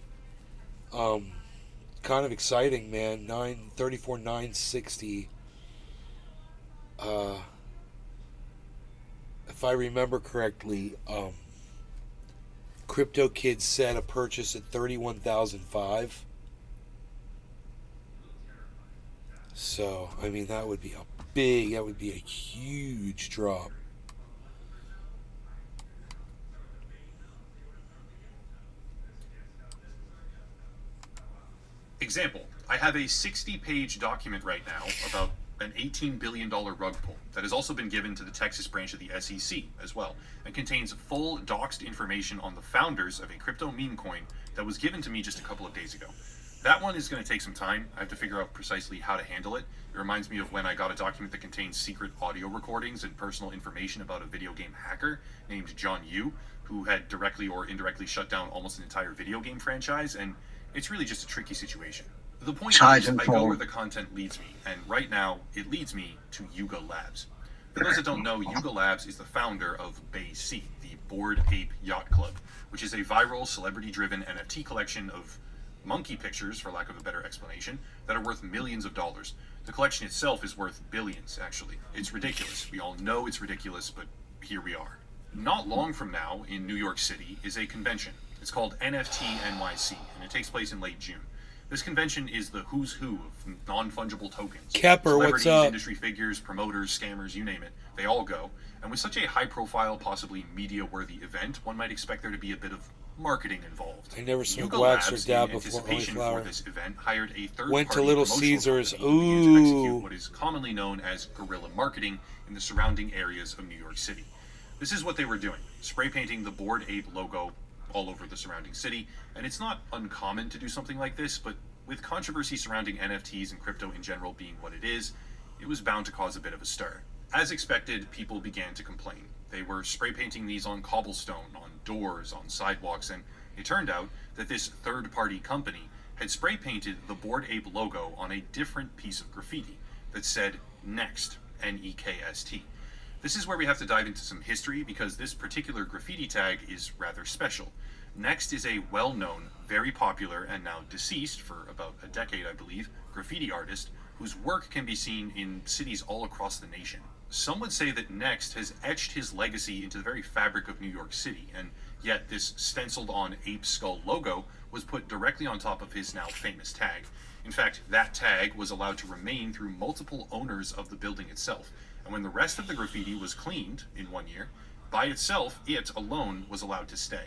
Speaker 1: Kind of exciting, man. 934, 960. If I remember correctly, Crypto Kid set a purchase at 31,005. So, I mean, that would be a huge drop.
Speaker 6: Example, I have a 60-page document right now about an $18 billion rug pull that has also been given to the Texas branch of the SEC as well, and contains full doxed information on the founders of a crypto meme coin that was given to me just a couple of days ago. That one is going to take some time. I have to figure out precisely how to handle it. It reminds me of when I got a document that contains secret audio recordings and personal information about a video game hacker named John Yu, who had directly or indirectly shut down almost an entire video game franchise, and it's really just a tricky situation. The point is, I go where the content leads me, and right now, it leads me to Yuga Labs. For those that don't know, Yuga Labs is the founder of Bay Sea, the Bored Ape Yacht Club, which is a viral, celebrity-driven NFT collection of monkey pictures, for lack of a better explanation, that are worth millions of dollars. The collection itself is worth billions, actually. It's ridiculous. We all know it's ridiculous, but here we are. Not long from now, in New York City, is a convention. It's called NFT NYC, and it takes place in late June. This convention is the who's who of non-fungible tokens.
Speaker 1: Kepper, what's up?
Speaker 6: Industry figures, promoters, scammers, you name it. They all go. And with such a high-profile, possibly media-worthy event, one might expect there to be a bit of marketing involved.
Speaker 1: I never smoked
Speaker 6: Yuga
Speaker 1: wax or
Speaker 6: Labs,
Speaker 1: dab
Speaker 6: in
Speaker 1: before
Speaker 6: anticipation
Speaker 1: cauliflower.
Speaker 6: for this event, hired a third
Speaker 1: Went to
Speaker 6: party
Speaker 1: Little
Speaker 6: promotional
Speaker 1: Caesars.
Speaker 6: company to begin to execute
Speaker 1: Ooh.
Speaker 6: what is commonly known as guerrilla marketing in the surrounding areas of New York City. This is what they were doing, spray painting the Bored Ape logo all over the surrounding city, and it's not uncommon to do something like this, but with controversy surrounding NFTs and crypto in general being what it is, it was bound to cause a bit of a stir. As expected, people began to complain. They were spray painting these on cobblestone, on doors, on sidewalks, and it turned out that this third-party company had spray painted the Bored Ape logo on a different piece of graffiti that said Next, N-E-K-S-T. This is where we have to dive into some history because this particular graffiti tag is rather special. Next is a well-known, very popular, and now deceased for about a decade, I believe, graffiti artist whose work can be seen in cities all across the nation. Some would say that Next has etched his legacy into the very fabric of New York City, and yet this stenciled on ape skull logo was put directly on top of his now famous tag. In fact, that tag was allowed to remain through multiple owners of the building itself, and when the rest of the graffiti was cleaned in 1 year, by itself, it alone was allowed to stay.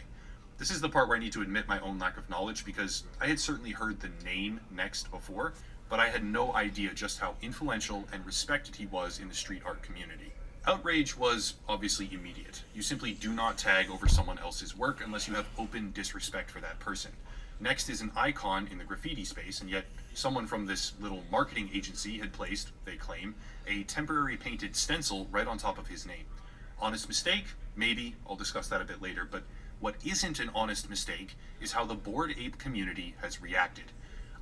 Speaker 6: This is the part where I need to admit my own lack of knowledge, because I had certainly heard the name Next before, but I had no idea just how influential and respected he was in the street art community. Outrage was obviously immediate. You simply do not tag over someone else's work unless you have open disrespect for that person. Next is an icon in the graffiti space, and yet someone from this little marketing agency had placed, they claim, a temporary painted stencil right on top of his name. Honest mistake? Maybe. I'll discuss that a bit later, but what isn't an honest mistake is how the Bored Ape community has reacted.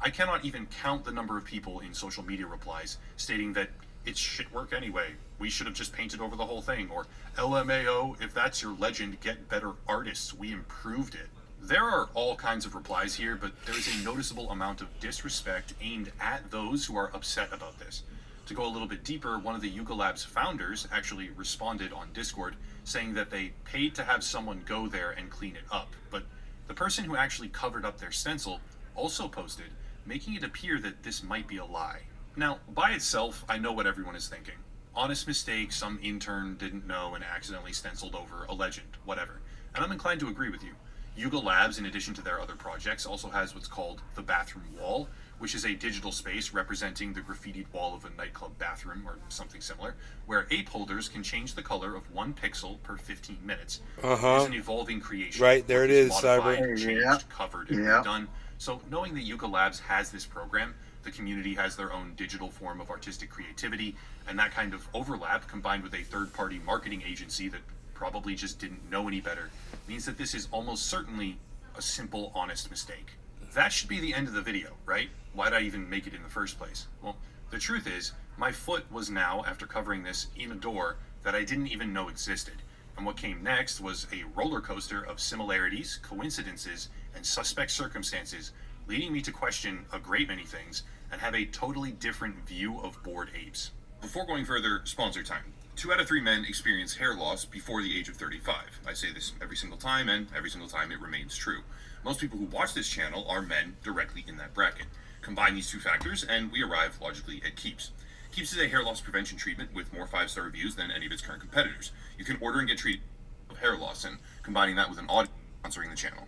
Speaker 6: I cannot even count the number of people in social media replies stating that it's shit work anyway, we should have just painted over the whole thing, or LMAO, if that's your legend, get better artists, we improved it. There are all kinds of replies here, but there is a noticeable amount of disrespect aimed at those who are upset about this. To go a little bit deeper, one of the Yuga Labs founders actually responded on Discord saying that they paid to have someone go there and clean it up, but the person who actually covered up their stencil also posted, making it appear that this might be a lie. Now, by itself, I know what everyone is thinking. Honest mistake, some intern didn't know and accidentally stenciled over a legend, whatever. And I'm inclined to agree with you. Yuga Labs, in addition to their other projects, also has what's called the Bathroom Wall, which is a digital space representing the graffitied wall of a nightclub bathroom or something similar, where ape holders can change the color of 1 pixel per 15 minutes. It's an evolving creation.
Speaker 1: Right, there it is,
Speaker 6: modified,
Speaker 1: Cyber.
Speaker 6: changed, covered, and redone. So knowing that Yuga Labs has this program, the community has their own digital form of artistic creativity, and that kind of overlap combined with a third-party marketing agency that probably just didn't know any better, means that this is almost certainly a simple, honest mistake. That should be the end of the video, right? Why'd I even make it in the first place? Well, the truth is, my foot was now, after covering this, in a door that I didn't even know existed. And what came next was a roller coaster of similarities, coincidences, and suspect circumstances, leading me to question a great many things and have a totally different view of Bored Apes. Before going further, sponsor time. 2 out of 3 men experience hair loss before the age of 35. I say this every single time, and every single time it remains true. Most people who watch this channel are men directly in that bracket. Combine these 2 factors, and we arrive logically at Keeps. Keeps is a hair loss prevention treatment with more 5-star reviews than any of its current competitors. You can order and get treated with hair loss, and combining that with an audience sponsoring the channel.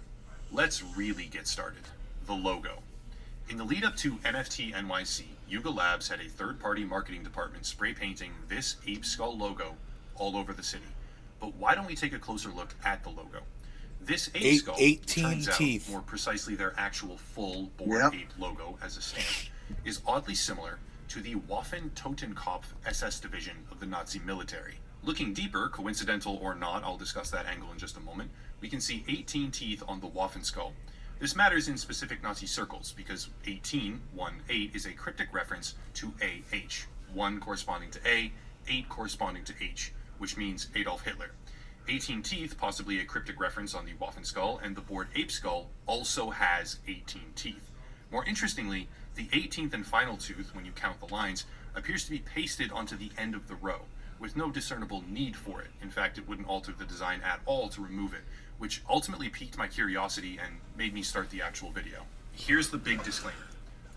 Speaker 6: Let's really get started. The logo. In the lead up to NFT NYC, Yuga Labs had a third-party marketing department spray painting this ape skull logo all over the city. But why don't we take a closer look at the logo? This ape skull,
Speaker 1: 18
Speaker 6: turns out,
Speaker 1: teeth.
Speaker 6: more precisely their actual full Bored Ape logo as a stamp, is oddly similar to the Waffen-Totenkopf SS division of the Nazi military. Looking deeper, coincidental or not, I'll discuss that angle in just a moment, we can see 18 teeth on the Waffen skull. This matters in specific Nazi circles because 18, 1-8, is a cryptic reference to AH, 1 corresponding to A, 8 corresponding to H, which means Adolf Hitler. 18 teeth, possibly a cryptic reference on the Waffen skull, and the Bored Ape skull also has 18 teeth. More interestingly, the 18th and final tooth, when you count the lines, appears to be pasted onto the end of the row, with no discernible need for it. In fact, it wouldn't alter the design at all to remove it, which ultimately piqued my curiosity and made me start the actual video. Here's the big disclaimer.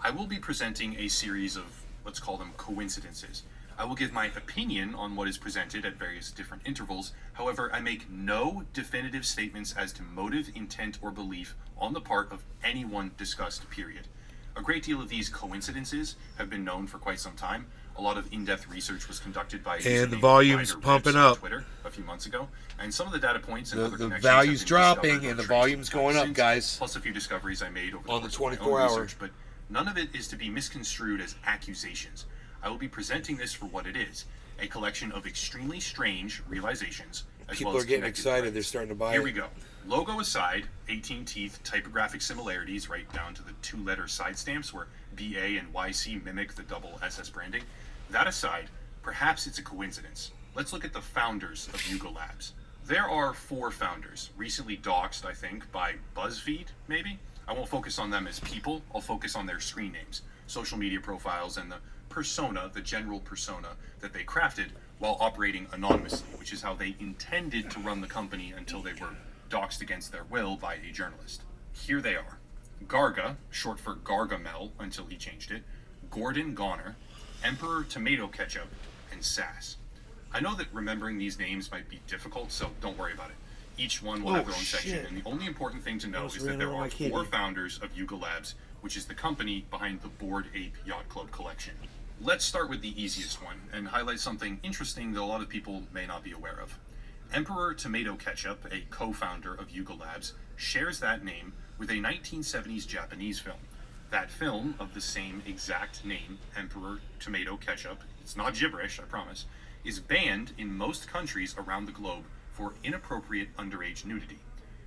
Speaker 6: I will be presenting a series of, let's call them coincidences. I will give my opinion on what is presented at various different intervals. However, I make no definitive statements as to motive, intent, or belief on the part of anyone discussed, period. A great deal of these coincidences have been known for quite some time. A lot of in-depth research was conducted by
Speaker 1: And the volume's pumping up.
Speaker 6: Twitter a few months ago, and some of the data points and other
Speaker 1: The
Speaker 6: connections
Speaker 1: value's
Speaker 6: have been
Speaker 1: dropping
Speaker 6: discovered
Speaker 1: and the
Speaker 6: or
Speaker 1: volume's
Speaker 6: traced
Speaker 1: going up,
Speaker 6: since,
Speaker 1: guys.
Speaker 6: Plus a few discoveries I made over
Speaker 1: On the
Speaker 6: course of my own
Speaker 1: 24-hour.
Speaker 6: research, but none of it is to be misconstrued as accusations. I will be presenting this for what it is, a collection of extremely strange realizations. As
Speaker 1: People
Speaker 6: well as
Speaker 1: are getting
Speaker 6: connected
Speaker 1: excited.
Speaker 6: threads.
Speaker 1: They're starting to buy
Speaker 6: Here
Speaker 1: it.
Speaker 6: we go. Logo aside, 18 teeth, typographic similarities right down to the 2-letter side stamps where BA and YC mimic the double SS branding. That aside, perhaps it's a coincidence. Let's look at the founders of Yuga Labs. There are 4 founders, recently doxxed, I think, by BuzzFeed, maybe? I won't focus on them as people, I'll focus on their screen names, social media profiles, and the persona, the general persona that they crafted while operating anonymously, which is how they intended to run the company until they were doxxed against their will by a journalist. Here they are. Garga, short for Gargamel until he changed it, Gordon Goner, Emperor Tomato Ketchup, and Sass. I know that remembering these names might be difficult, so don't worry about it. Each one will
Speaker 1: Oh,
Speaker 6: have their own section,
Speaker 1: shit.
Speaker 6: and the only important thing to know
Speaker 1: Almost
Speaker 6: is that
Speaker 1: ran
Speaker 6: there
Speaker 1: over
Speaker 6: are
Speaker 1: my kitty.
Speaker 6: 4 founders of Yuga Labs, which is the company behind the Bored Ape Yacht Club collection. Let's start with the easiest one, and highlight something interesting that a lot of people may not be aware of. Emperor Tomato Ketchup, a co-founder of Yuga Labs, shares that name with a 1970s Japanese film. That film, of the same exact name, Emperor Tomato Ketchup, it's not gibberish, I promise, is banned in most countries around the globe for inappropriate underage nudity.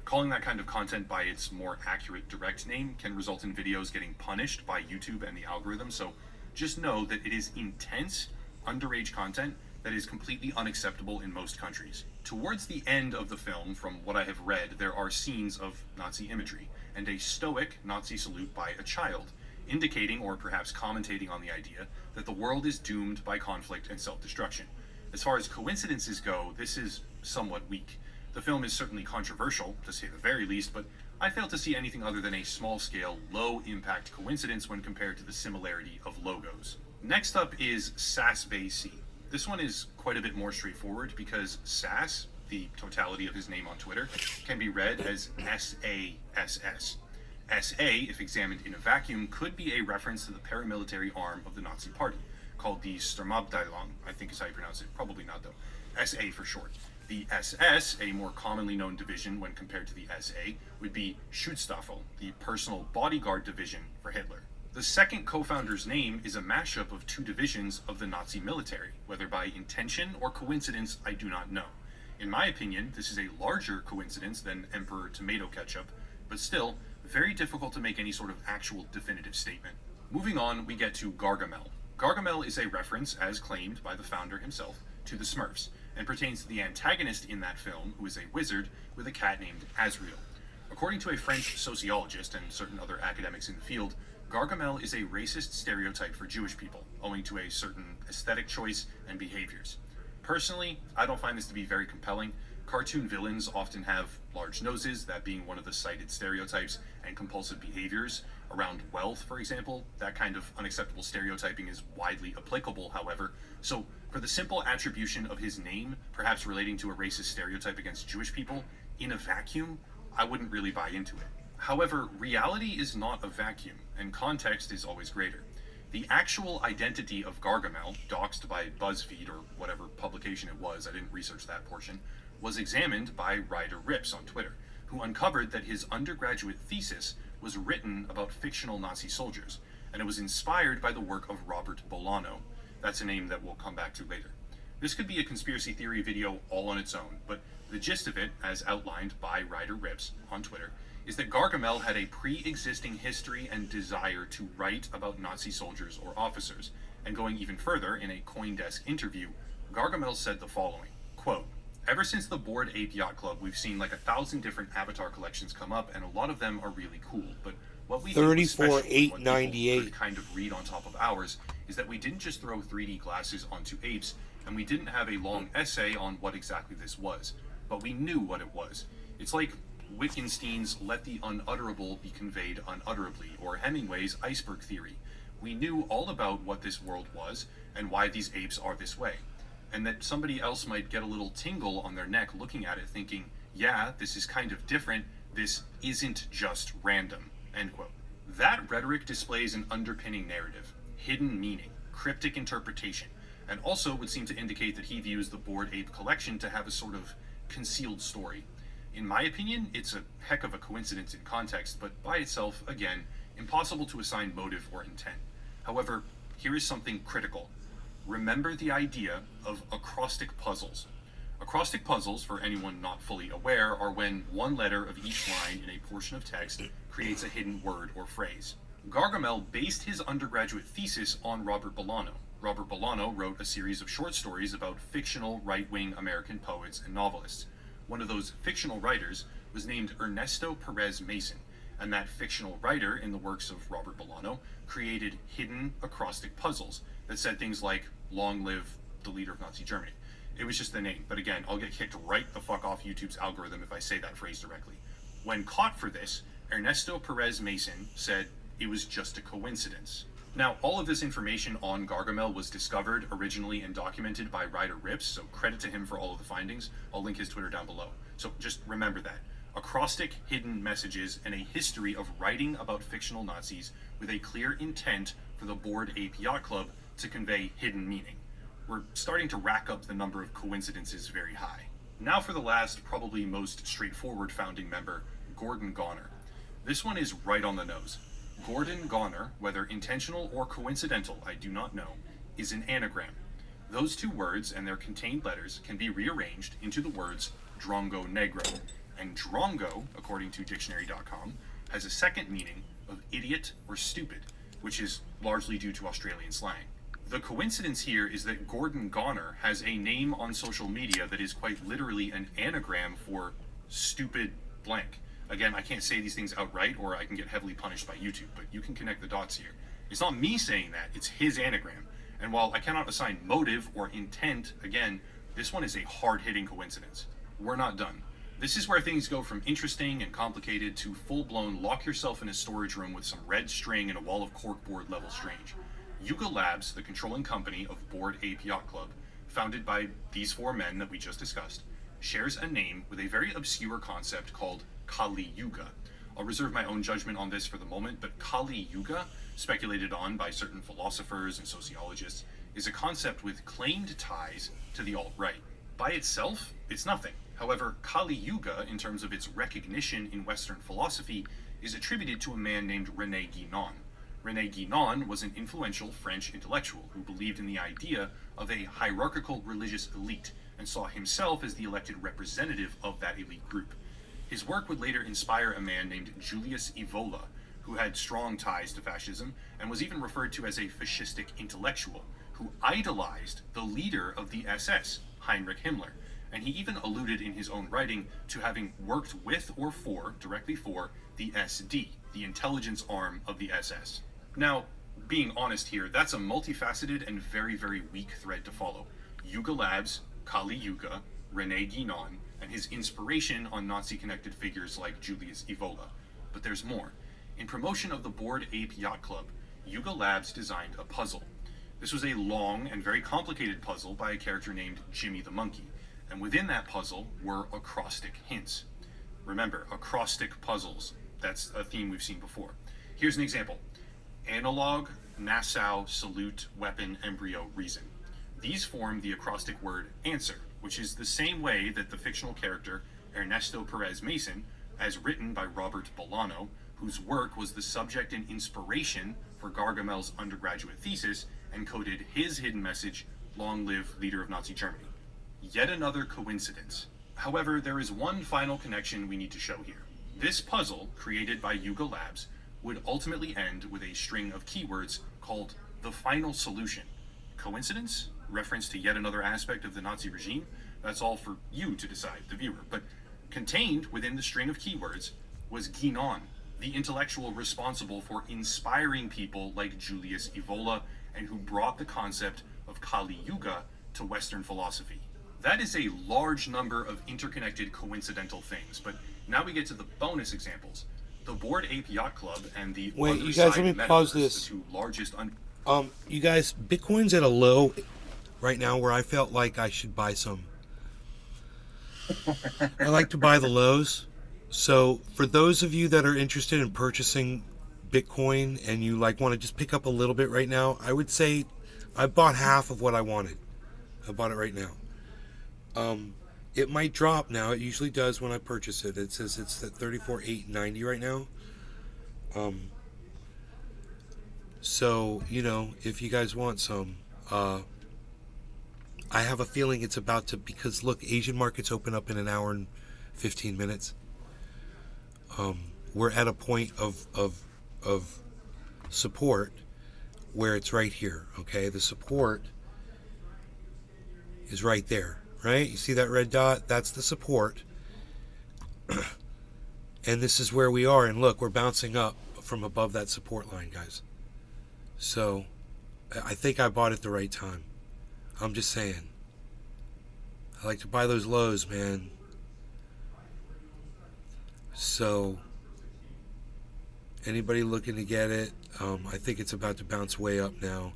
Speaker 6: Calling that kind of content by its more accurate direct name can result in videos getting punished by YouTube and the algorithm, so just know that it is intense underage content that is completely unacceptable in most countries. Towards the end of the film, from what I have read, there are scenes of Nazi imagery and a stoic Nazi salute by a child, indicating or perhaps commentating on the idea that the world is doomed by conflict and self-destruction. As far as coincidences go, this is somewhat weak. The film is certainly controversial, to say the very least, but I fail to see anything other than a small-scale, low-impact coincidence when compared to the similarity of logos. Next up is SassBayC. This one is quite a bit more straightforward because Sass, the totality of his name on Twitter, can be read as S-A-S-S. S-A, if examined in a vacuum, could be a reference to the paramilitary arm of the Nazi Party, called the Sturmabteilung, I think is how you pronounce it, probably not though. S-A for short. The SS, a more commonly known division when compared to the SA, would be Schutzstaffel, the personal bodyguard division for Hitler. The second co-founder's name is a mashup of 2 divisions of the Nazi military. Whether by intention or coincidence, I do not know. In my opinion, this is a larger coincidence than Emperor Tomato Ketchup, but still, very difficult to make any sort of actual definitive statement. Moving on, we get to Gargamel. Gargamel is a reference, as claimed by the founder himself, to the Smurfs, and pertains to the antagonist in that film, who is a wizard with a cat named Azrael. According to a French sociologist and certain other academics in the field, Gargamel is a racist stereotype for Jewish people, owing to a certain aesthetic choice and behaviors. Personally, I don't find this to be very compelling. Cartoon villains often have large noses, that being one of the cited stereotypes, and compulsive behaviors. Around wealth, for example, that kind of unacceptable stereotyping is widely applicable, however. So, for the simple attribution of his name, perhaps relating to a racist stereotype against Jewish people, in a vacuum, I wouldn't really buy into it. However, reality is not a vacuum, and context is always greater. The actual identity of Gargamel, doxed by BuzzFeed or whatever publication it was, I didn't research that portion, was examined by Ryder Rips on Twitter, who uncovered that his undergraduate thesis was written about fictional Nazi soldiers, and it was inspired by the work of Robert Bolano. That's a name that we'll come back to later. This could be a conspiracy theory video all on its own, but the gist of it, as outlined by Ryder Rips on Twitter, is that Gargamel had a pre-existing history and desire to write about Nazi soldiers or officers, and going even further, in a CoinDesk interview, Gargamel said the following, quote, "Ever since the Bored Ape Yacht Club, we've seen like 1,000 different avatar collections come up, and a lot of them are really cool, but what we think was special, what people
Speaker 1: 34,898
Speaker 6: could kind of read on top of ours, is that we didn't just throw 3D glasses onto apes, and we didn't have a long essay on what exactly this was, but we knew what it was. It's like Wittgenstein's let the unutterable be conveyed unutterably, or Hemingway's iceberg theory. We knew all about what this world was, and why these apes are this way. And that somebody else might get a little tingle on their neck looking at it thinking, yeah, this is kind of different, this isn't just random," end quote. That rhetoric displays an underpinning narrative, hidden meaning, cryptic interpretation, and also would seem to indicate that he views the Bored Ape collection to have a sort of concealed story. In my opinion, it's a heck of a coincidence in context, but by itself, again, impossible to assign motive or intent. However, here is something critical. Remember the idea of acrostic puzzles. Acrostic puzzles, for anyone not fully aware, are when one letter of each line in a portion of text creates a hidden word or phrase. Gargamel based his undergraduate thesis on Robert Bolano. Robert Bolano wrote a series of short stories about fictional right-wing American poets and novelists. One of those fictional writers was named Ernesto Perez Mason, and that fictional writer in the works of Robert Bolano created hidden acrostic puzzles that said things like, "Long live the leader of Nazi Germany." It was just the name, but again, I'll get kicked right the fuck off YouTube's algorithm if I say that phrase directly. When caught for this, Ernesto Perez Mason said it was just a coincidence. Now, all of this information on Gargamel was discovered originally and documented by Ryder Rips, so credit to him for all of the findings. I'll link his Twitter down below. So just remember that. Acrostic hidden messages and a history of writing about fictional Nazis with a clear intent for the Bored Ape Yacht Club to convey hidden meaning. We're starting to rack up the number of coincidences very high. Now for the last, probably most straightforward founding member, Gordon Goner. This one is right on the nose. Gordon Goner, whether intentional or coincidental, I do not know, is an anagram. Those two words and their contained letters can be rearranged into the words Drongo Negro, and Drongo, according to dictionary.com, has a second meaning of idiot or stupid, which is largely due to Australian slang. The coincidence here is that Gordon Goner has a name on social media that is quite literally an anagram for stupid blank. Again, I can't say these things outright or I can get heavily punished by YouTube, but you can connect the dots here. It's not me saying that, it's his anagram. And while I cannot assign motive or intent, again, this one is a hard-hitting coincidence. We're not done. This is where things go from interesting and complicated to full-blown lock yourself in a storage room with some red string and a wall of corkboard level strange. Yuga Labs, the controlling company of Bored Ape Yacht Club, founded by these four men that we just discussed, shares a name with a very obscure concept called Kali Yuga. I'll reserve my own judgment on this for the moment, but Kali Yuga, speculated on by certain philosophers and sociologists, is a concept with claimed ties to the alt-right. By itself, it's nothing. However, Kali Yuga, in terms of its recognition in Western philosophy, is attributed to a man named René Guénon. René Guénon was an influential French intellectual who believed in the idea of a hierarchical religious elite and saw himself as the elected representative of that elite group. His work would later inspire a man named Julius Evola, who had strong ties to fascism and was even referred to as a fascistic intellectual, who idolized the leader of the SS, Heinrich Himmler, and he even alluded in his own writing to having worked with or directly for, the SD, the intelligence arm of the SS. Now, being honest here, that's a multifaceted and very, very weak thread to follow. Yuga Labs, Kali Yuga, René Guénon, and his inspiration on Nazi-connected figures like Julius Evola. But there's more. In promotion of the Bored Ape Yacht Club, Yuga Labs designed a puzzle. This was a long and very complicated puzzle by a character named Jimmy the Monkey, and within that puzzle were acrostic hints. Remember, acrostic puzzles. That's a theme we've seen before. Here's an example. Analog, Nassau, salute, weapon, embryo, reason. These form the acrostic word answer, which is the same way that the fictional character Ernesto Perez Mason, as written by Robert Bolano, whose work was the subject and inspiration for Gargamel's undergraduate thesis, encoded his hidden message, "Long live leader of Nazi Germany." Yet another coincidence. However, there is one final connection we need to show here. This puzzle, created by Yuga Labs, would ultimately end with a string of keywords called the final solution. Coincidence? Reference to yet another aspect of the Nazi regime? That's all for you to decide, the viewer. But contained within the string of keywords was Guénon, the intellectual responsible for inspiring people like Julius Evola and who brought the concept of Kali Yuga to Western philosophy. That is a large number of interconnected coincidental things, but now we get to the bonus examples. The Bored Ape Yacht Club and the
Speaker 1: Wait, you guys, let me pause this.
Speaker 6: The two largest
Speaker 1: you guys, Bitcoin's at a low right now where I felt like I should buy some. I like to buy the lows. So for those of you that are interested in purchasing Bitcoin and you like want to just pick up a little bit right now, I would say I bought half of what I wanted. I bought it right now. It might drop now. It usually does when I purchase it. It says it's at 34,890 right now. So, you know, if you guys want some, I have a feeling it's about to, because look, Asian markets open up in an hour and 15 minutes. We're at a point of support where it's right here. Okay, the support is right there, right? You see that red dot? That's the support. And this is where we are, and look, we're bouncing up from above that support line, guys. So I think I bought it the right time. I'm just saying, I like to buy those lows, man. So, Anybody looking to get it, I think it's about to bounce way up now.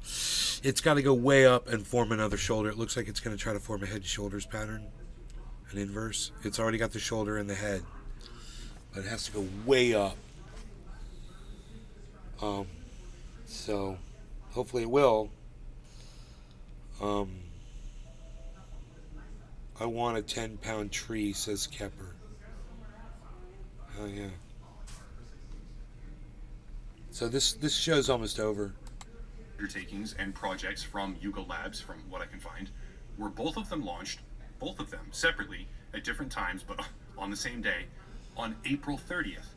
Speaker 1: It's got to go way up and form another shoulder. It looks like it's going to try to form a head and shoulders pattern, an inverse. It's already got the shoulder and the head, but it has to go way up. So hopefully it will. I want a 10-pound tree, says Kepper. Oh yeah. So this show's almost over.
Speaker 6: Undertakings and projects from Yuga Labs, from what I can find, were both of them launched, both of them separately at different times, but on the same day, on April 30th,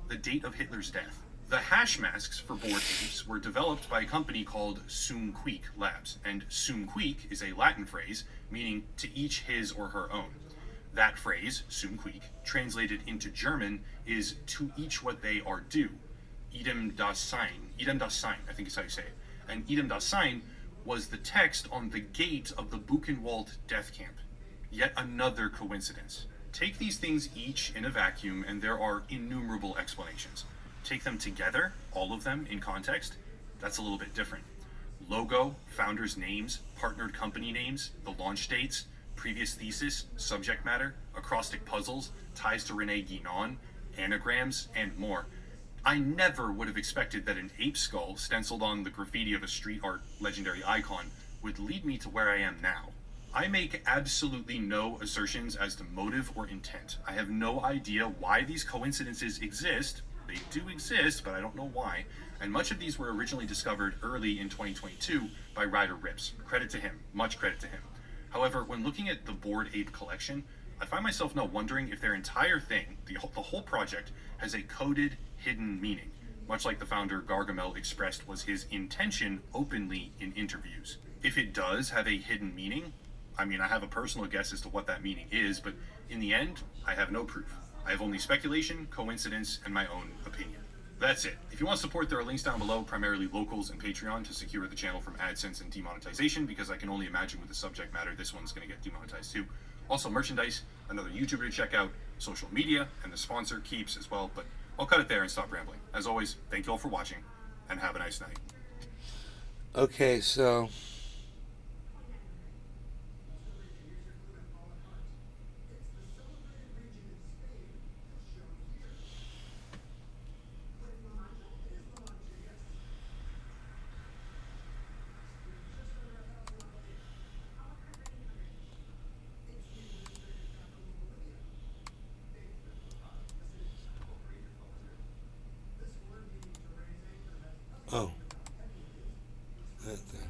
Speaker 6: the date of Hitler's death. The hash masks for Bored Apes were developed by a company called Sumqueak Labs, and Sumqueak is a Latin phrase meaning to each his or her own. That phrase, Sumqueak, translated into German, is to each what they are due. Idem das Sein, I think is how you say it. And Idem das Sein was the text on the gate of the Buchenwald death camp. Yet another coincidence. Take these things each in a vacuum, and there are innumerable explanations. Take them together, all of them in context, that's a little bit different. Logo, founders' names, partnered company names, the launch dates, previous thesis, subject matter, acrostic puzzles, ties to Rene Guénon, anagrams, and more. I never would have expected that an ape skull stenciled on the graffiti of a street art legendary icon would lead me to where I am now. I make absolutely no assertions as to motive or intent. I have no idea why these coincidences exist. They do exist, but I don't know why. And much of these were originally discovered early in 2022 by Ryder Rips. Credit to him. Much credit to him. However, when looking at the Bored Ape collection, I find myself now wondering if their entire thing, the whole project, has a coded, hidden meaning, much like the founder Gargamel expressed was his intention openly in interviews. If it does have a hidden meaning, I mean, I have a personal guess as to what that meaning is, but in the end, I have no proof. I have only speculation, coincidence, and my own opinion. That's it. If you want support, there are links down below, primarily locals and Patreon, to secure the channel from AdSense and demonetization, because I can only imagine with the subject matter, this one's going to get demonetized too. Also, merchandise, another YouTuber to check out, social media, and the sponsor, Keeps, as well, but I'll cut it there and stop rambling. As always, thank you all for watching, and have a nice night.
Speaker 1: Okay, so oh, that thing.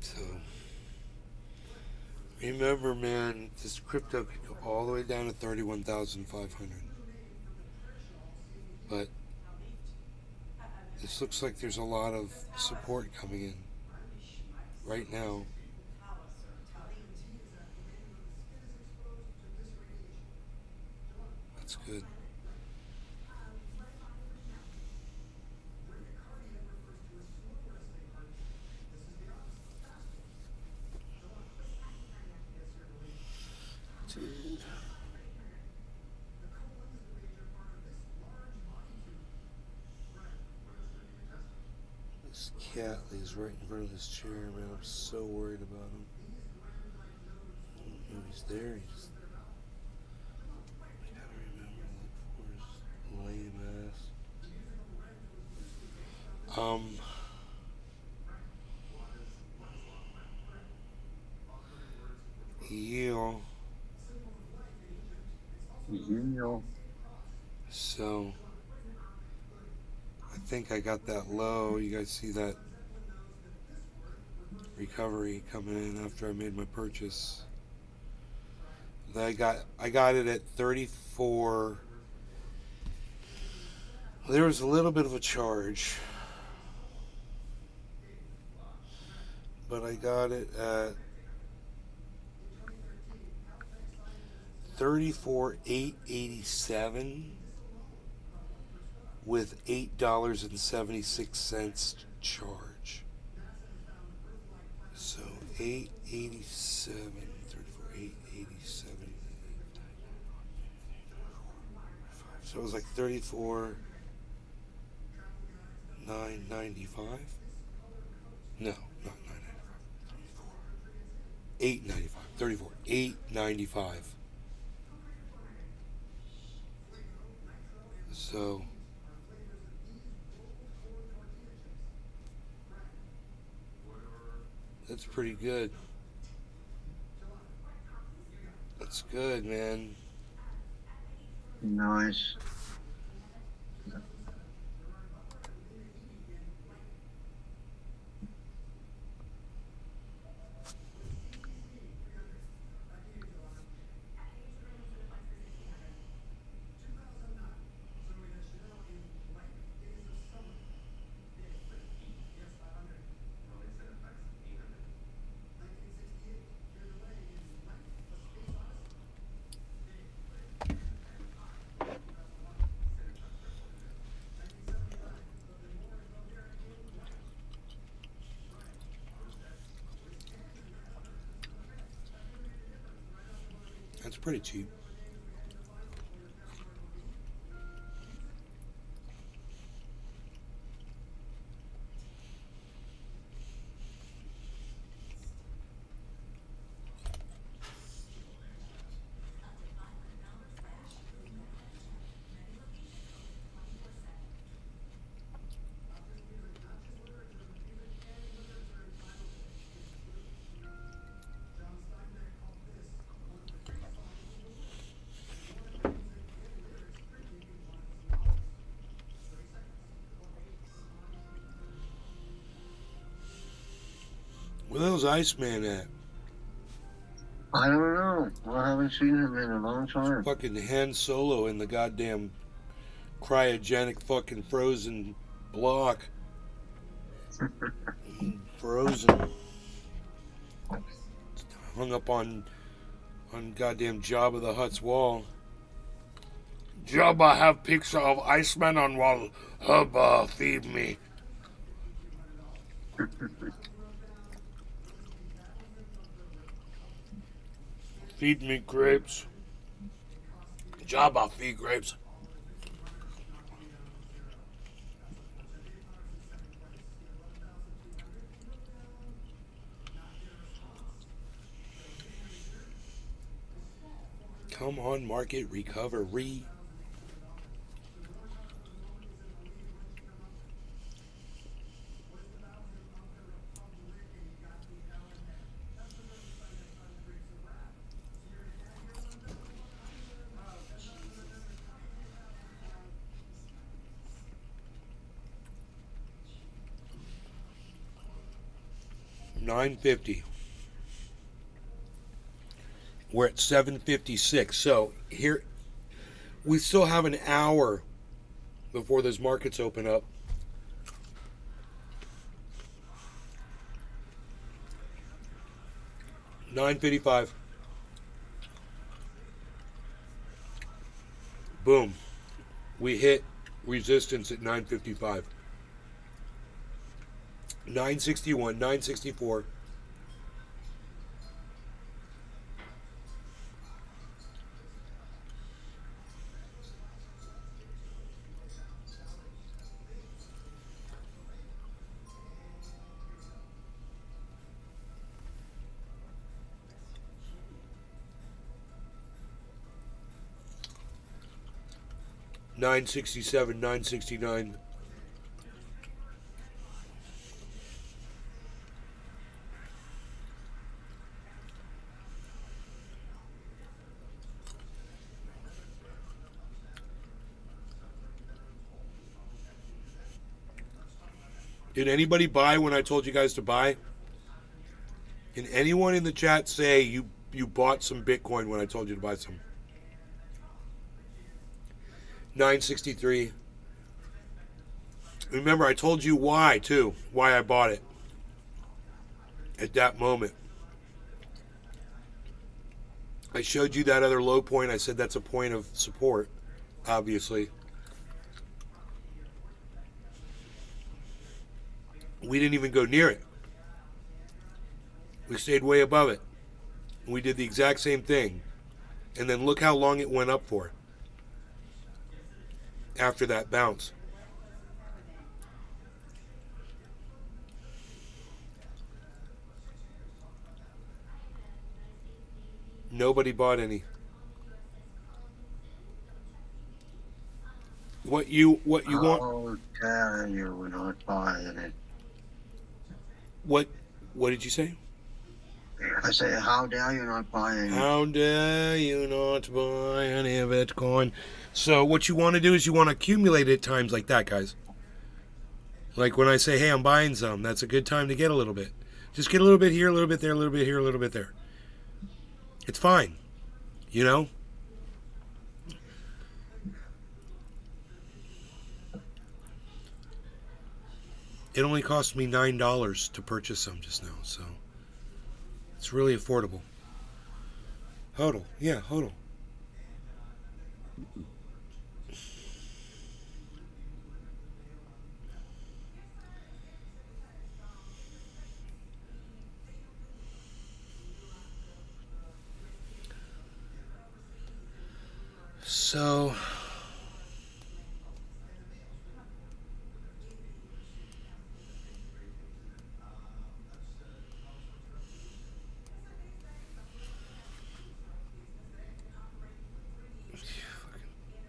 Speaker 1: So, remember, man, this crypto could go all the way down to 31,500. But this looks like there's a lot of support coming in right now. That's good. Dude. This cat lays right in front of this chair, man. I'm so worried about him. I don't know he's there. He's... I gotta remember to look for his lame ass. Yeah. So I think I got that low. You guys see that recovery coming in after I made my purchase. Then I got it at 34. There was a little bit of a charge, but I got it at 34,887 with $8.76 charge. So 887, 34, 887. So it was like 34, 995. No, not 995. 895. 34, 895. So that's pretty good. That's good, man.
Speaker 5: Nice.
Speaker 1: That's pretty cheap. Where those Iceman at?
Speaker 5: I don't know. I haven't seen him in a long time.
Speaker 1: Fucking Han Solo in the goddamn cryogenic fucking frozen block. Frozen. Hung up on goddamn Jabba the Hutt's wall. Jabba have picture of Iceman on wall. Hubba, feed me. Feed me grapes. Jabba, feed grapes. Come on, market recovery. $9.50. We're at 7:56. So here we still have an hour before those markets open up. $9.55. Boom. We hit resistance at 9.55. 9.61, 9.64. $9.67, $9.69. Did anybody buy when I told you guys to buy? Can anyone in the chat say you bought some Bitcoin when I told you to buy some? 963. Remember, I told you why, too. Why I bought it. At that moment. I showed you that other low point. I said that's a point of support, obviously. We didn't even go near it. We stayed way above it. We did the exact same thing. And then look how long it went up for after that bounce. Nobody bought any. What you want?
Speaker 5: How dare you not buy it?
Speaker 1: What did you say?
Speaker 5: I say, how dare you not buy it?
Speaker 1: How dare you not buy any Bitcoin? So what you want to do is you want to accumulate it times like that, guys. Like when I say, hey, I'm buying some, that's a good time to get a little bit. Just get a little bit here, a little bit there, a little bit here, a little bit there. It's fine. You know? It only cost me $9 to purchase some just now, so it's really affordable. HODL. Yeah, HODL. So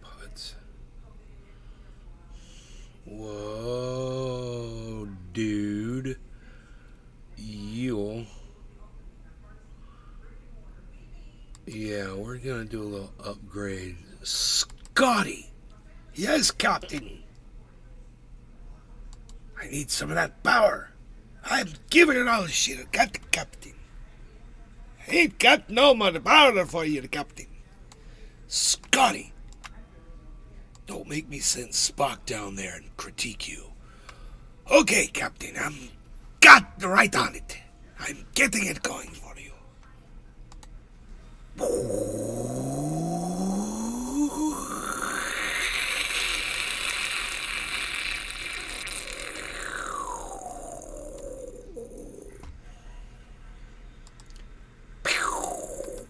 Speaker 1: putts. Whoa, dude. Yeah, we're gonna do a little upgrade. Scotty! Yes, Captain! I need some of that power. I'm giving it all the shit I got, the Captain. I ain't got no more power for you, the Captain. Scotty! Don't make me send Spock down there and critique you. Okay, Captain, I'm got right on it. I'm getting it going for you.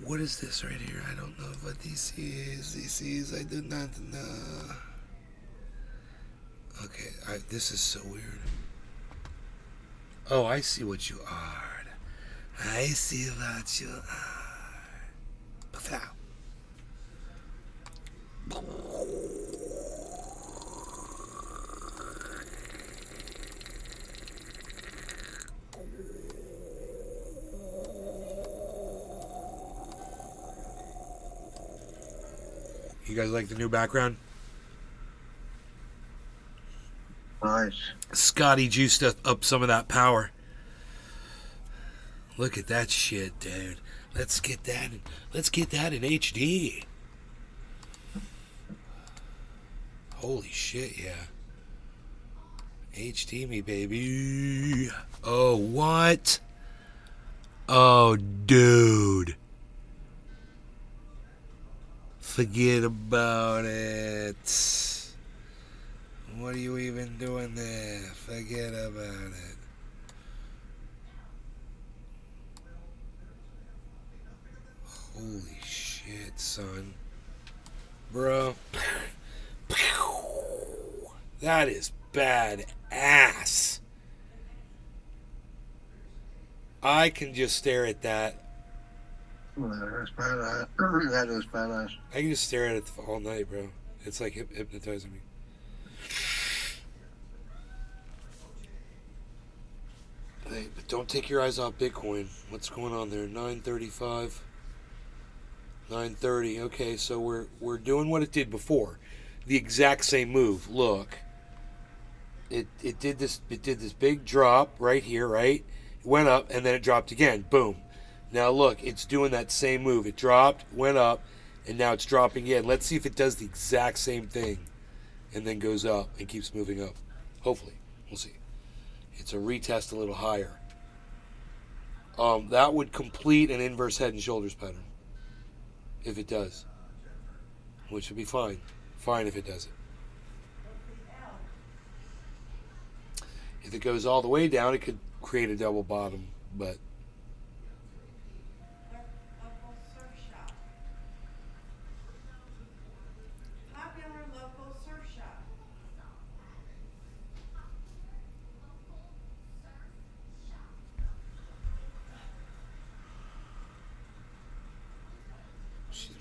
Speaker 1: What is this right here? I don't know what this is. This is, I do not know. Okay, this is so weird. Oh, I see what you are. I see what you are. Pow. You guys like the new background?
Speaker 5: Nice.
Speaker 1: Scotty juiced up some of that power. Look at that shit, dude. Let's get that in HD. Holy shit, yeah. HD me, baby. Oh, what? Oh, dude. Forget about it. What are you even doing there? Forget about it. Holy shit, son. Bro. That is bad ass. I can just stare at that.
Speaker 5: That was badass.
Speaker 1: I can just stare at it all night, bro. It's like hypnotizing me. Hey, but don't take your eyes off Bitcoin. What's going on there? 935. 930. Okay, so we're doing what it did before. The exact same move. Look. It did this big drop right here, right? It went up and then it dropped again. Boom. Now look, it's doing that same move. It dropped, went up, and now it's dropping again. Let's see if it does the exact same thing and then goes up and keeps moving up. Hopefully. We'll see. It's a retest a little higher. That would complete an inverse head and shoulders pattern. If it does. Which would be fine. Fine if it does it. If it goes all the way down, it could create a double bottom, but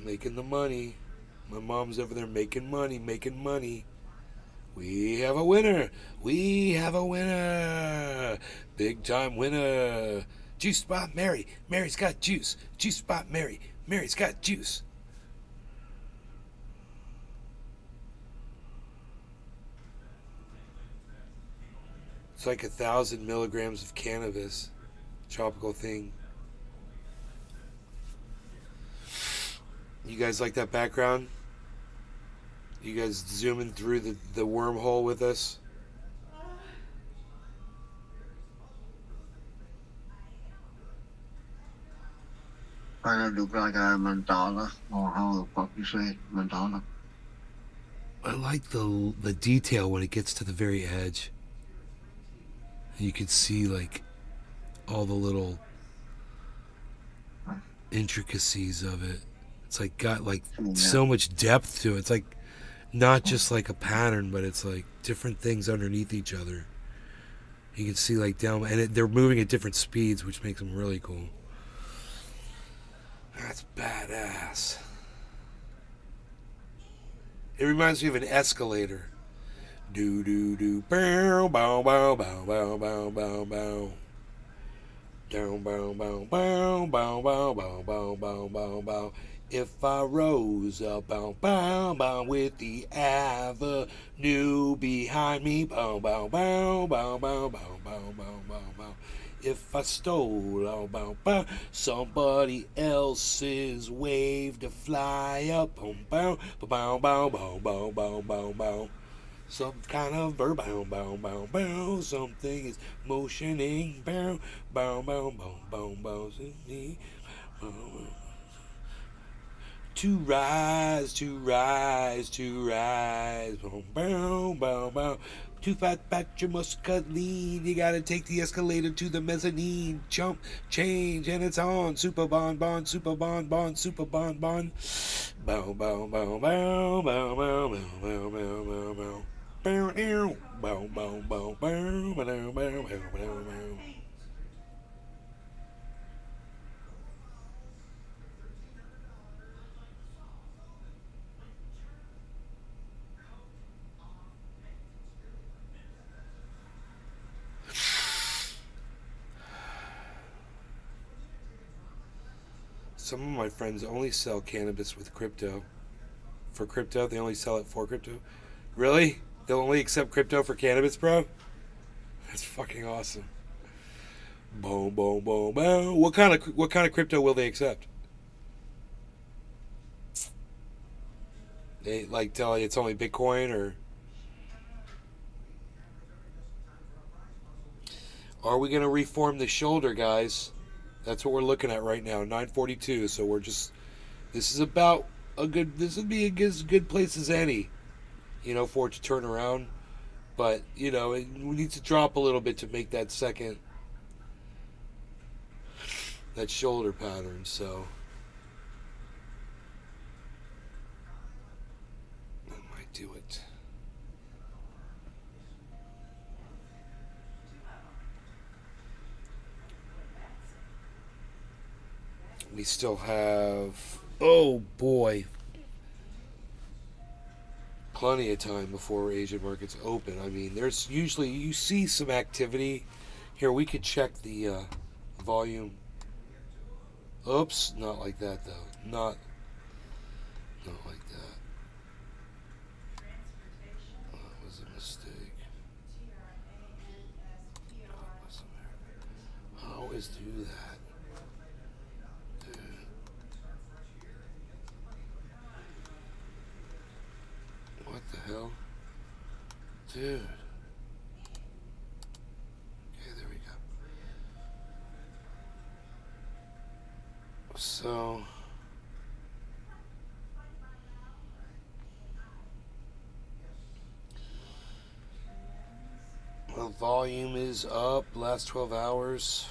Speaker 1: Making the money. My mom's over there making money, making money. We have a winner. We have a winner. Big time winner. Juice Spot Mary. Mary's got juice. Juice Spot Mary. Mary's got juice. It's like 1,000 milligrams of cannabis. Tropical thing. You guys like that background? You guys zooming through the wormhole with us?
Speaker 5: Kind of look like a mandala, or how the fuck you say mandala.
Speaker 1: I like the detail when it gets to the very edge. You can see like all the little intricacies of it. It's like got like so much depth to it. It's like not just like a pattern, but it's like different things underneath each other. You can see like down, and they're moving at different speeds, which makes them really cool. That's badass. It reminds me of an escalator. Do do do bow bow bow bow bow bow bow bow. Down bow bow bow bow bow bow bow bow bow bow. If I rose up, bow bow bow with the avenue behind me, bow bow bow bow bow bow bow bow bow bow. If I stole, oh bow bow, somebody else's wave to fly up, bow bow bow bow bow bow bow bow bow. Some kind of verb, bow bow bow bow. Something is motioning, bow bow bow bow bow bow. To rise, to rise, to rise. Bow, bow, bow, bow. Too fat, back, you must cut lean. You gotta take the escalator to the mezzanine. Jump, change, and it's on. Super bond, bond, super bond, bond, super bond, bond. Bow, bow, bow, bow, bow, bow, bow, bow, bow, bow, bow. Bow, bow, bow, bow, bow, bow, bow, bow, bow, bow. Some of my friends only sell cannabis with crypto. For crypto, they only sell it for crypto. Really? They'll only accept crypto for cannabis, bro? That's fucking awesome. Boom, boom, boom, boom. What kind of crypto will they accept? They like tell you it's only Bitcoin, or are we gonna reform the shoulder, guys? That's what we're looking at right now, 9:42. So we're just, this is about a good, this would be as good place as any, you know, for it to turn around. But, you know, we need to drop a little bit to make that second, that shoulder pattern. So that might do it. We still have, oh boy, plenty of time before Asian markets open. I mean, there's usually, you see some activity. Here, we could check the volume. Oops, not like that though. Not like that. That was a mistake. I always do that. What the hell? Dude. Okay, there we go. So well, volume is up last 12 hours.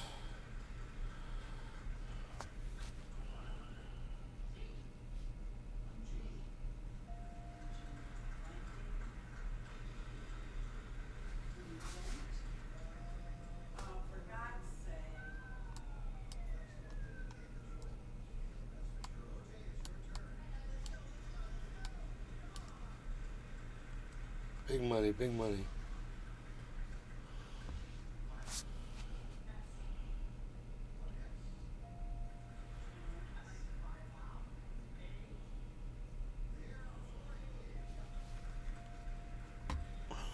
Speaker 1: Big money, big money.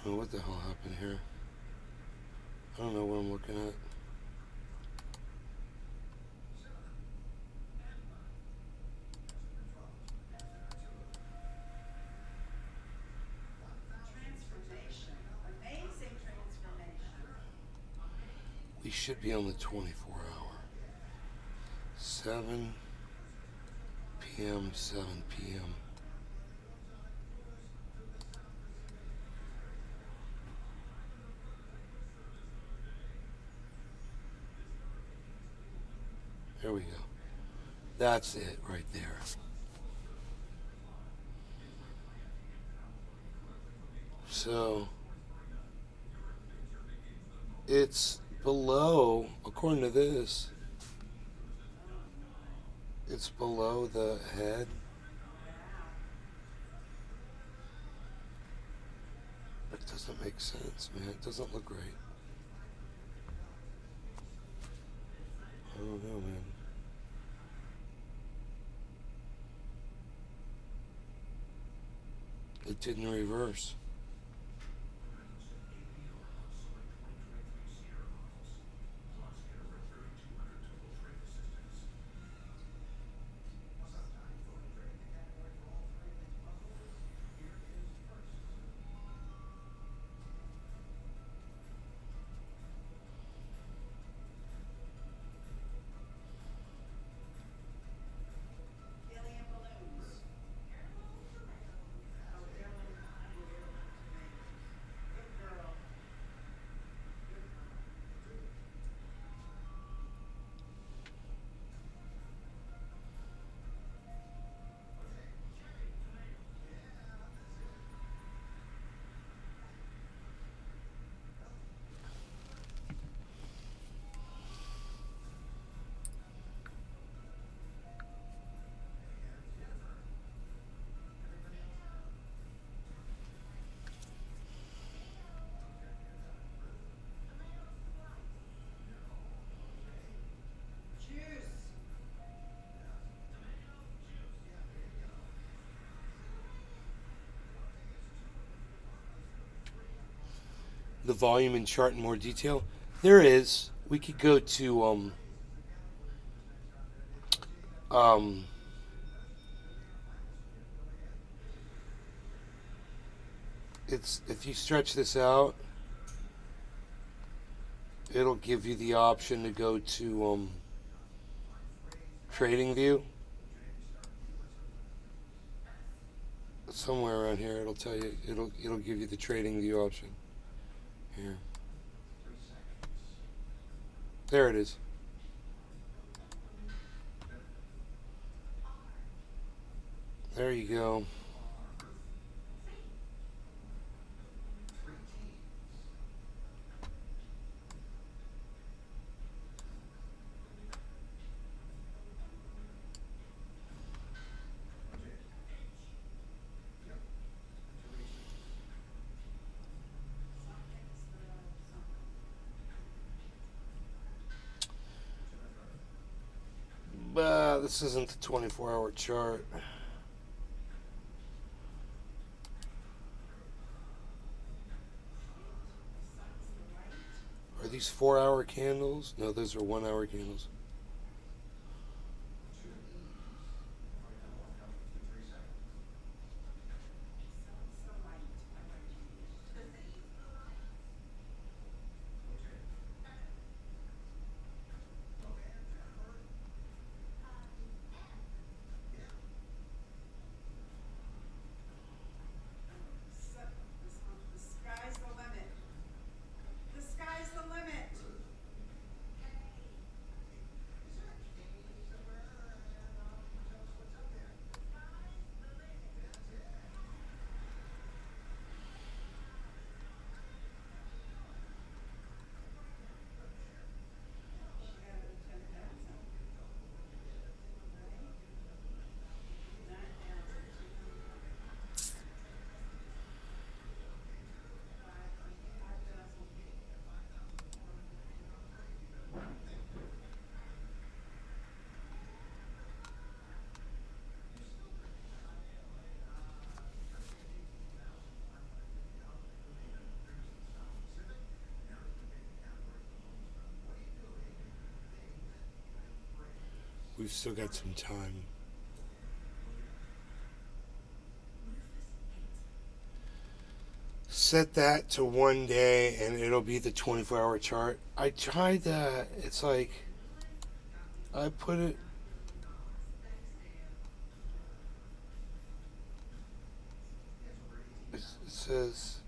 Speaker 1: Oh, what the hell happened here? I don't know what I'm looking at.
Speaker 3: Transformation. Amazing transformation.
Speaker 1: We should be on the 24 hour. 7 p.m., 7 p.m. There we go. That's it right there. So it's below, according to this, it's below the head. It doesn't make sense, man. It doesn't look right. I don't know, man. It didn't reverse.
Speaker 3: Helium balloons. Oh, good girl. Juice.
Speaker 1: The volume and chart in more detail. There is. We could go to it's, if you stretch this out, it'll give you the option to go to Trading View. Somewhere around here, it'll tell you. It'll give you the Trading View option. Here. There it is. There you go. This isn't the 24-hour chart. Are these 4-hour candles? No, those are 1-hour candles.
Speaker 3: The sky's the limit. The sky's the limit.
Speaker 1: we've still got some time. Set that to 1 day and it'll be the 24-hour chart. I tried that. It's like I put it. It says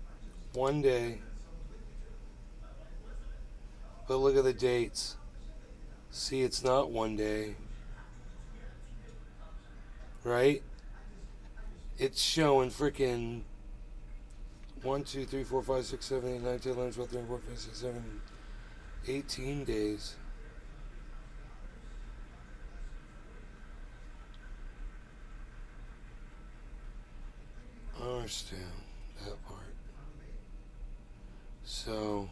Speaker 1: 1 day. But look at the dates. See, it's not 1 day. Right? It's showing freaking 1, 2, 3, 4, 5, 6, 7, 8, 9, 10, 11, 12, 13, 14, 15, 16, 17, 18 days. I don't understand that part. So,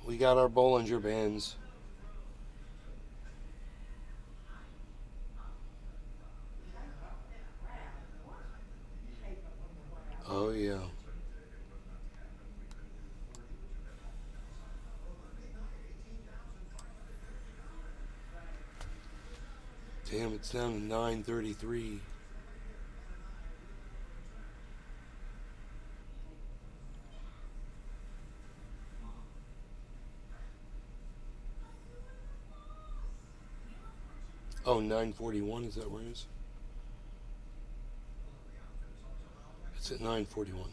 Speaker 1: we got our Bollinger Bands. Oh, yeah. Damn, it's down to 9:33. Oh, 9:41, is that where it is? It's at 9:41.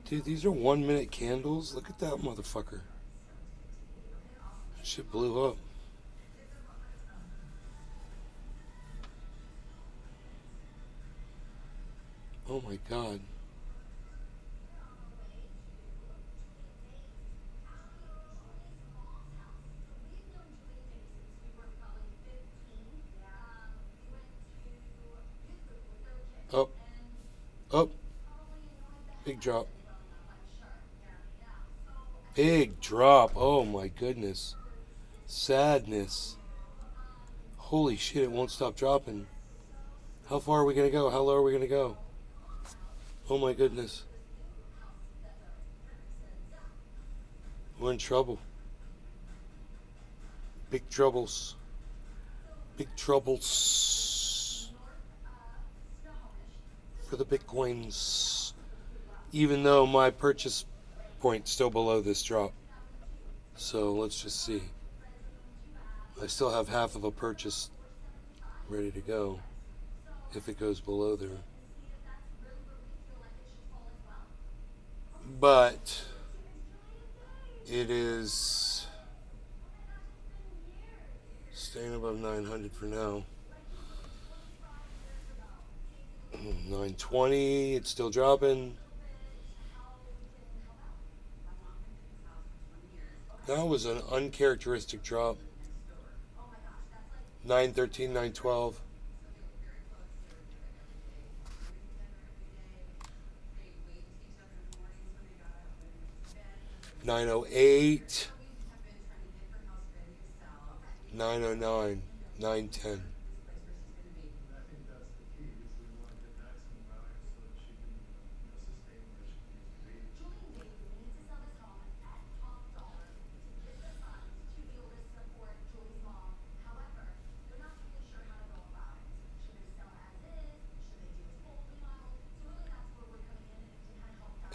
Speaker 1: Dude, these are 1 minute candles. Look at that motherfucker. That shit blew up. Oh my god. Up. Up. Big drop. Big drop. Oh my goodness. Sadness. Holy shit, it won't stop dropping. How far are we going to go? How low are we going to go? Oh my goodness. We're in trouble. Big troubles. Big troubles. For the Bitcoins. Even though my purchase point's still below this drop. So let's just see. I still have half of a purchase ready to go if it goes below there. But it is staying above 900 for now. 920, it's still dropping. That was an uncharacteristic drop. 913, 912. $908, $909, $910.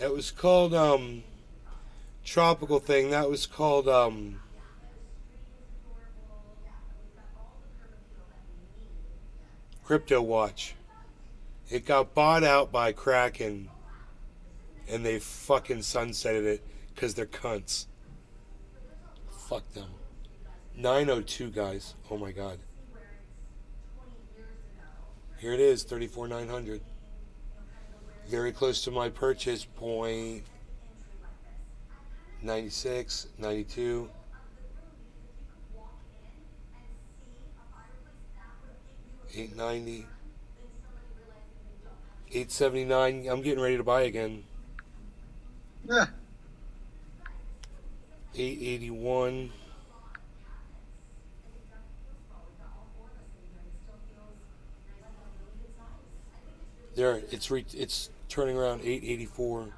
Speaker 1: It was called tropical thing. That was called Crypto Watch. It got bought out by Kraken, and they fucking sunsetted it because they're cunts. Fuck them. 902, guys. Oh my god. Here it is, 34,900. Very close to my purchase point. 96, 92. 890. 879. I'm getting ready to buy again.
Speaker 5: Yeah.
Speaker 1: 881. There, it's turning around. 884.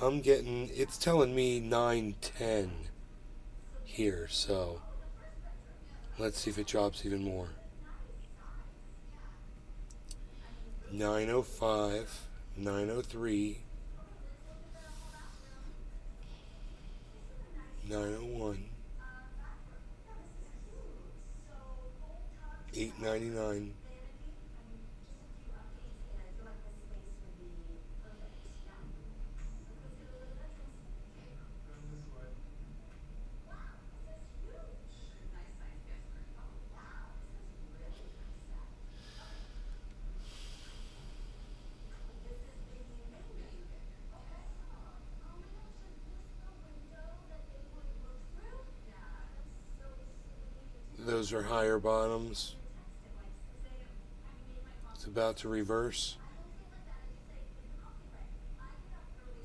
Speaker 1: I'm getting, it's telling me 910 here, so let's see if it drops even more. 905, 903, 901, 899. Those are higher bottoms. It's about to reverse.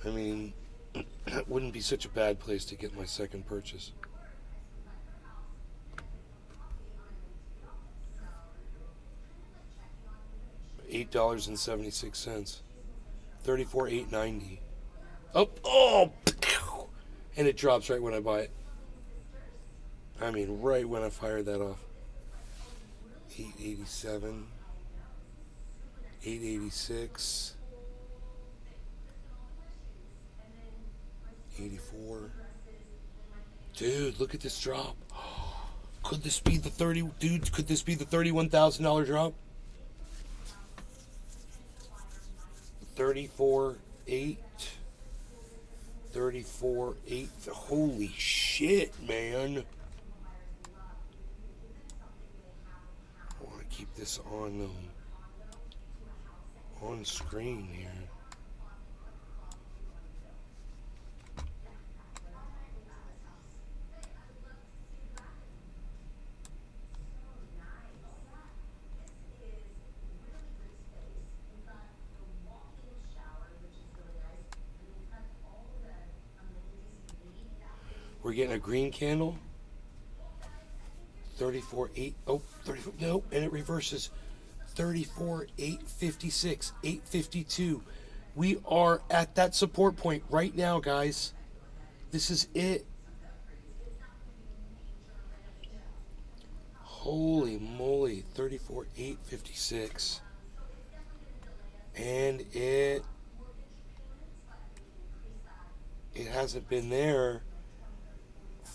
Speaker 1: I mean, it wouldn't be such a bad place to get my second purchase. $8.76. 34,890. Oh, and it drops right when I buy it. I mean, right when I fired that off. 887, 886, 84. Dude, look at this drop. Could this be the 30, dude? Could this be the $31,000 drop? 34.8. 34.8. Holy shit, man. I want to keep this on screen here. We're getting a green candle. 34.8. Oh, 34. No, and it reverses. 34.856. 852. We are at that support point right now, guys. This is it. Holy moly. 34.856. And it hasn't been there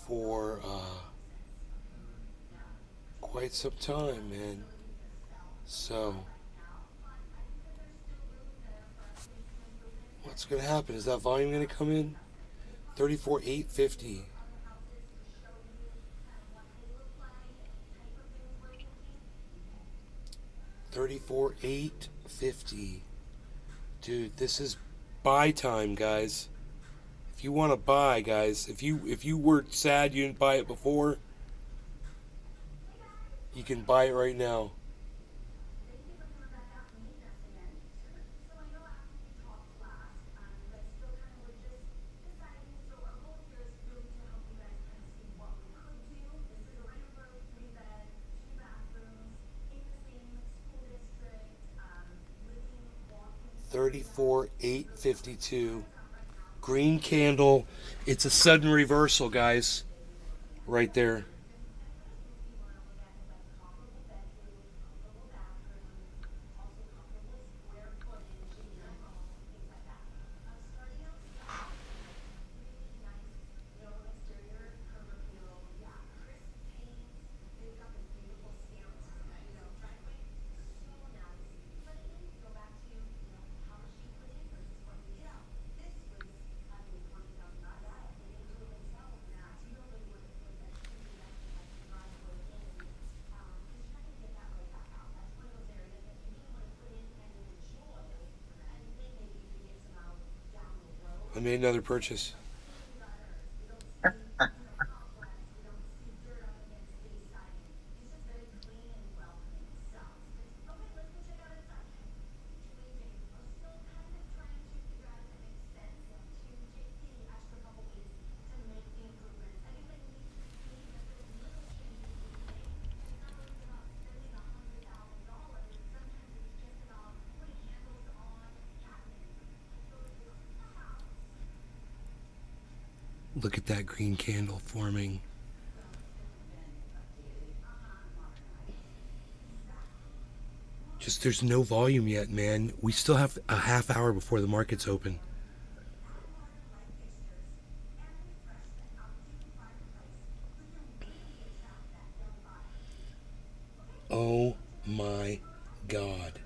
Speaker 1: for quite some time, man. So what's gonna happen? Is that volume gonna come in? 34.850. $34,850. Dude, this is buy time, guys. If you want to buy, guys, if you were sad you didn't buy it before, you can buy it right now. $34,852. Green candle. It's a sudden reversal, guys. Right there. I made another purchase. Look at that green candle forming. Just there's no volume yet, man. We still have a half hour before the market's open. Oh my God.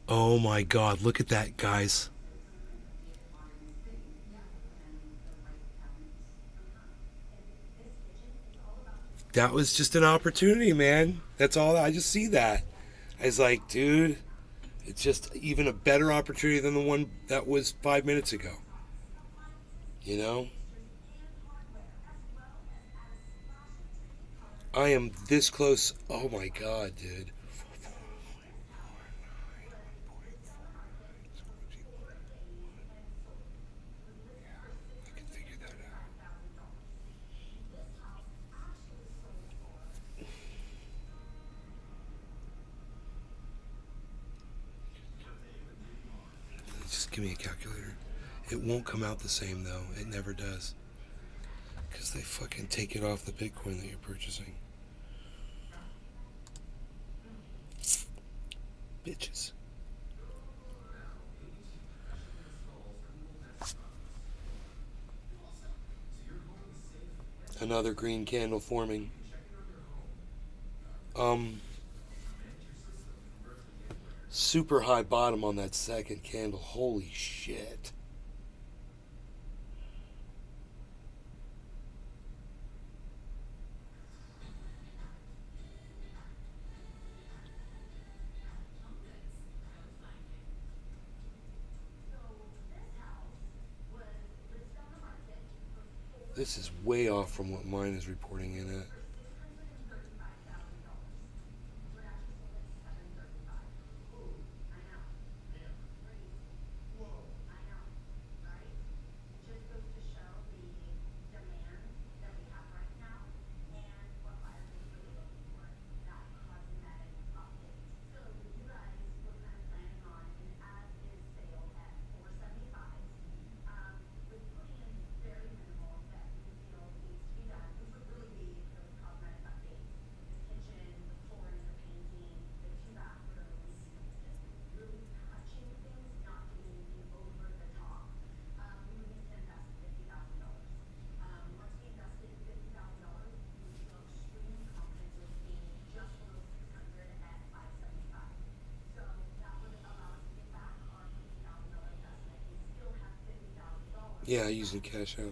Speaker 1: Oh my God. Look at that, guys. That was just an opportunity, man. That's all. I just see that. I was like, dude, it's just even a better opportunity than the one that was 5 minutes ago. You know? I am this close. Oh my God, dude. I can figure that out. Just give me a calculator. It won't come out the same though. It never does. Because they fucking take it off the Bitcoin that you're purchasing. Bitches. Another green candle forming. Super high bottom on that second candle. Holy shit. This is way off from what mine is reporting in at. Yeah, using Cash App.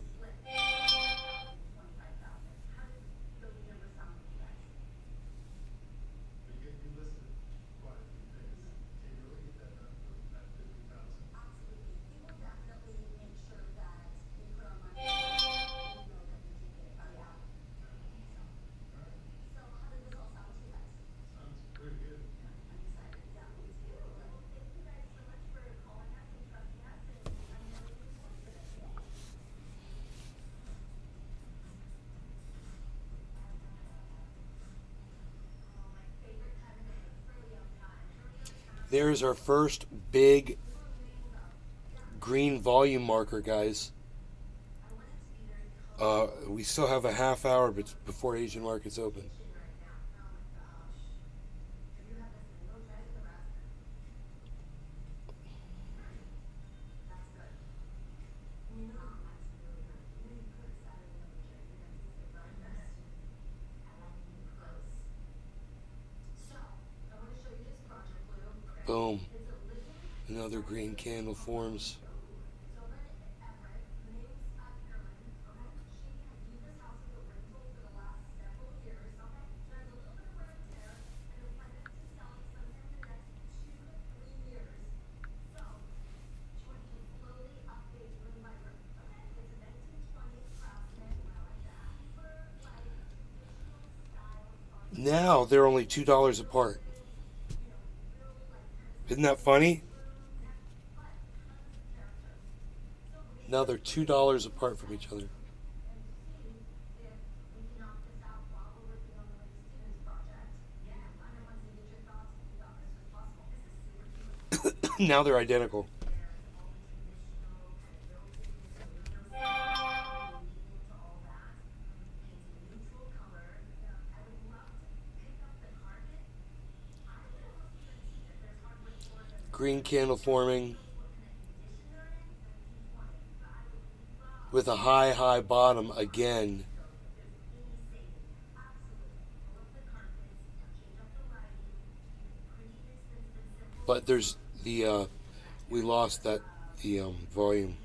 Speaker 1: There's our first big green volume marker, guys. We still have a half hour before Asian markets open. Boom. Another green candle forms. Now they're only $2 apart. Isn't that funny? Now they're $2 apart from each other. Now they're identical. Green candle forming with a high bottom again. But there's the we lost the volume.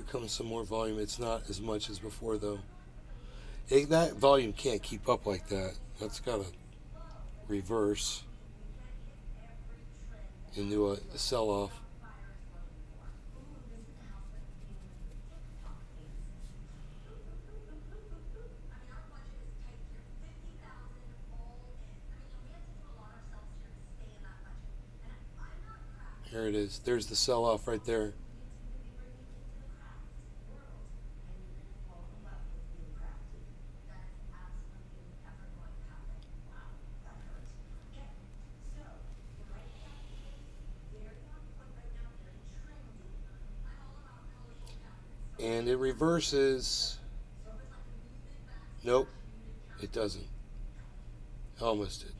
Speaker 1: comes some more volume. It's not as much as before, though. That volume can't keep up like that. That's got to reverse into a sell-off. Here it is. There's the sell-off right there. And it reverses. Nope, it doesn't. Almost did.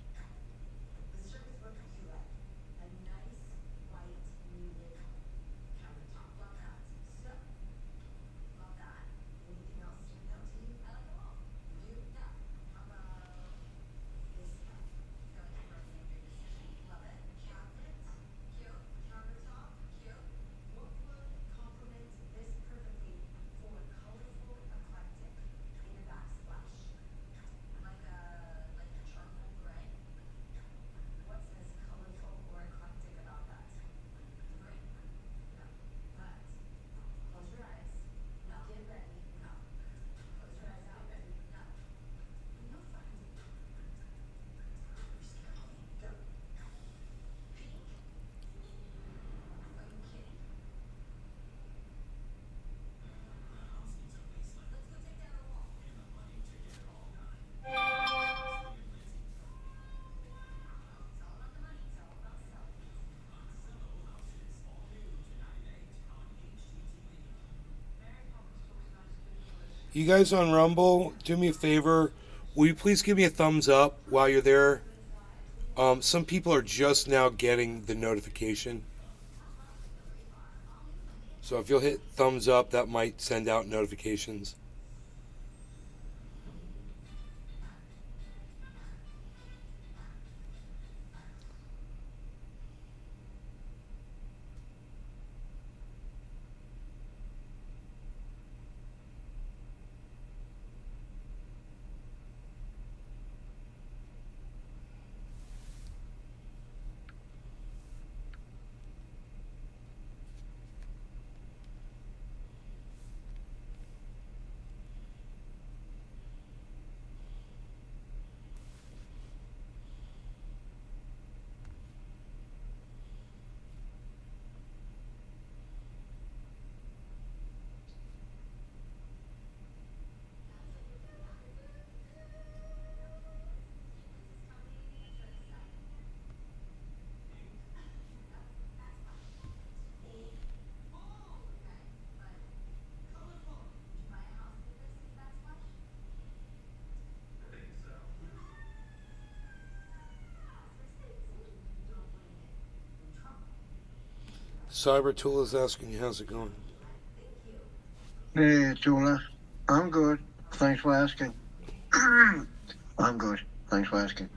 Speaker 1: You guys on Rumble, do me a favor. Will you please give me a thumbs up while you're there? Some people are just now getting the notification. So if you'll hit thumbs up, that might send out notifications. Cybertool is asking you, how's it going?
Speaker 5: Hey, Tula. I'm good. Thanks for asking. I'm good. Thanks for asking.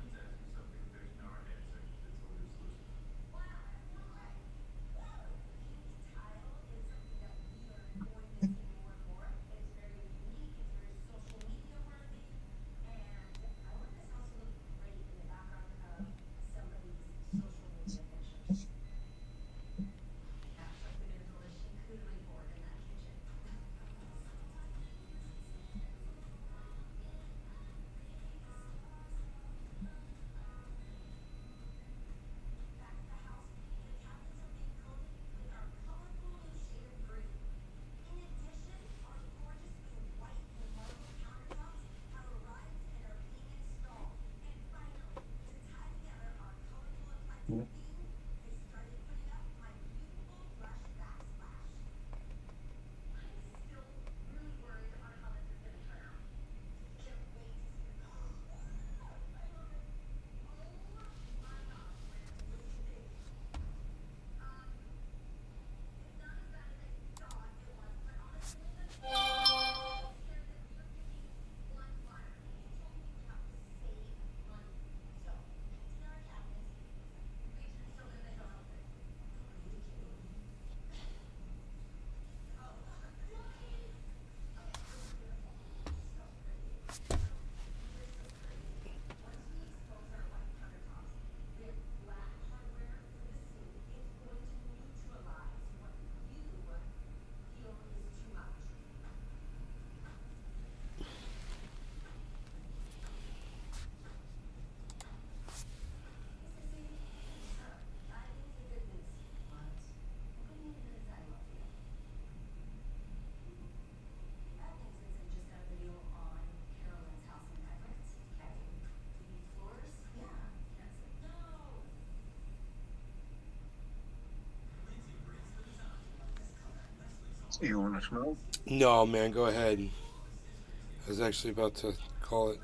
Speaker 5: You want to smoke?
Speaker 1: No, man, go ahead. I was actually about to call it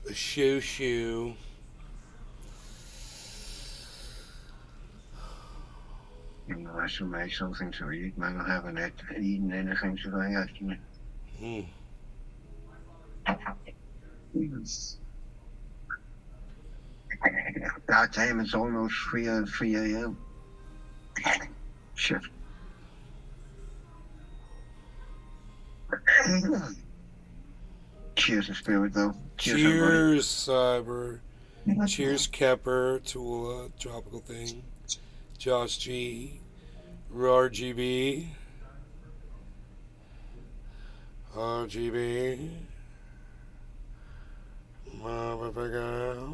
Speaker 1: a shoo.
Speaker 5: You know, I should make something to eat, man. I haven't eaten anything today, actually.
Speaker 1: Mm.
Speaker 5: God damn, it's almost 3 a.m. Shit. Cheers to spirit, though.
Speaker 1: Cheers, Cyber. Cheers, Kepper, Tula, Tropical Thing, Josh G, RGB, motherfucker.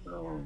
Speaker 5: Oh.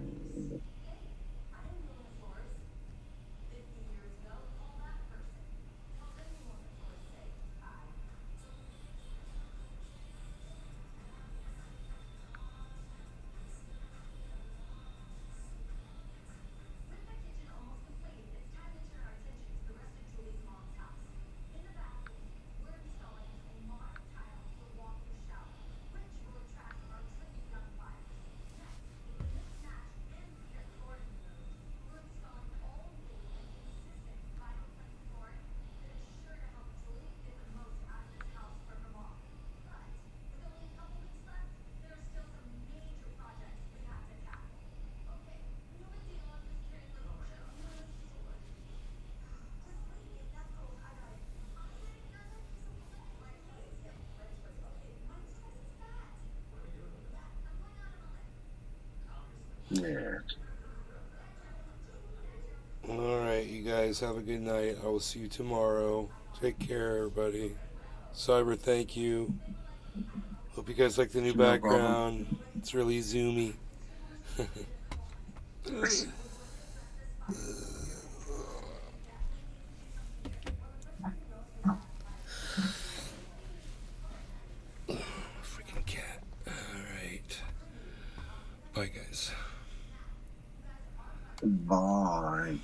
Speaker 5: Yeah.
Speaker 1: Alright, you guys have a good night. I will see you tomorrow. Take care, everybody. Cyber, thank you. Hope you guys like the new
Speaker 5: No
Speaker 1: background. It's really zoomy. Freaking cat. Alright. Bye, guys.
Speaker 5: Bye.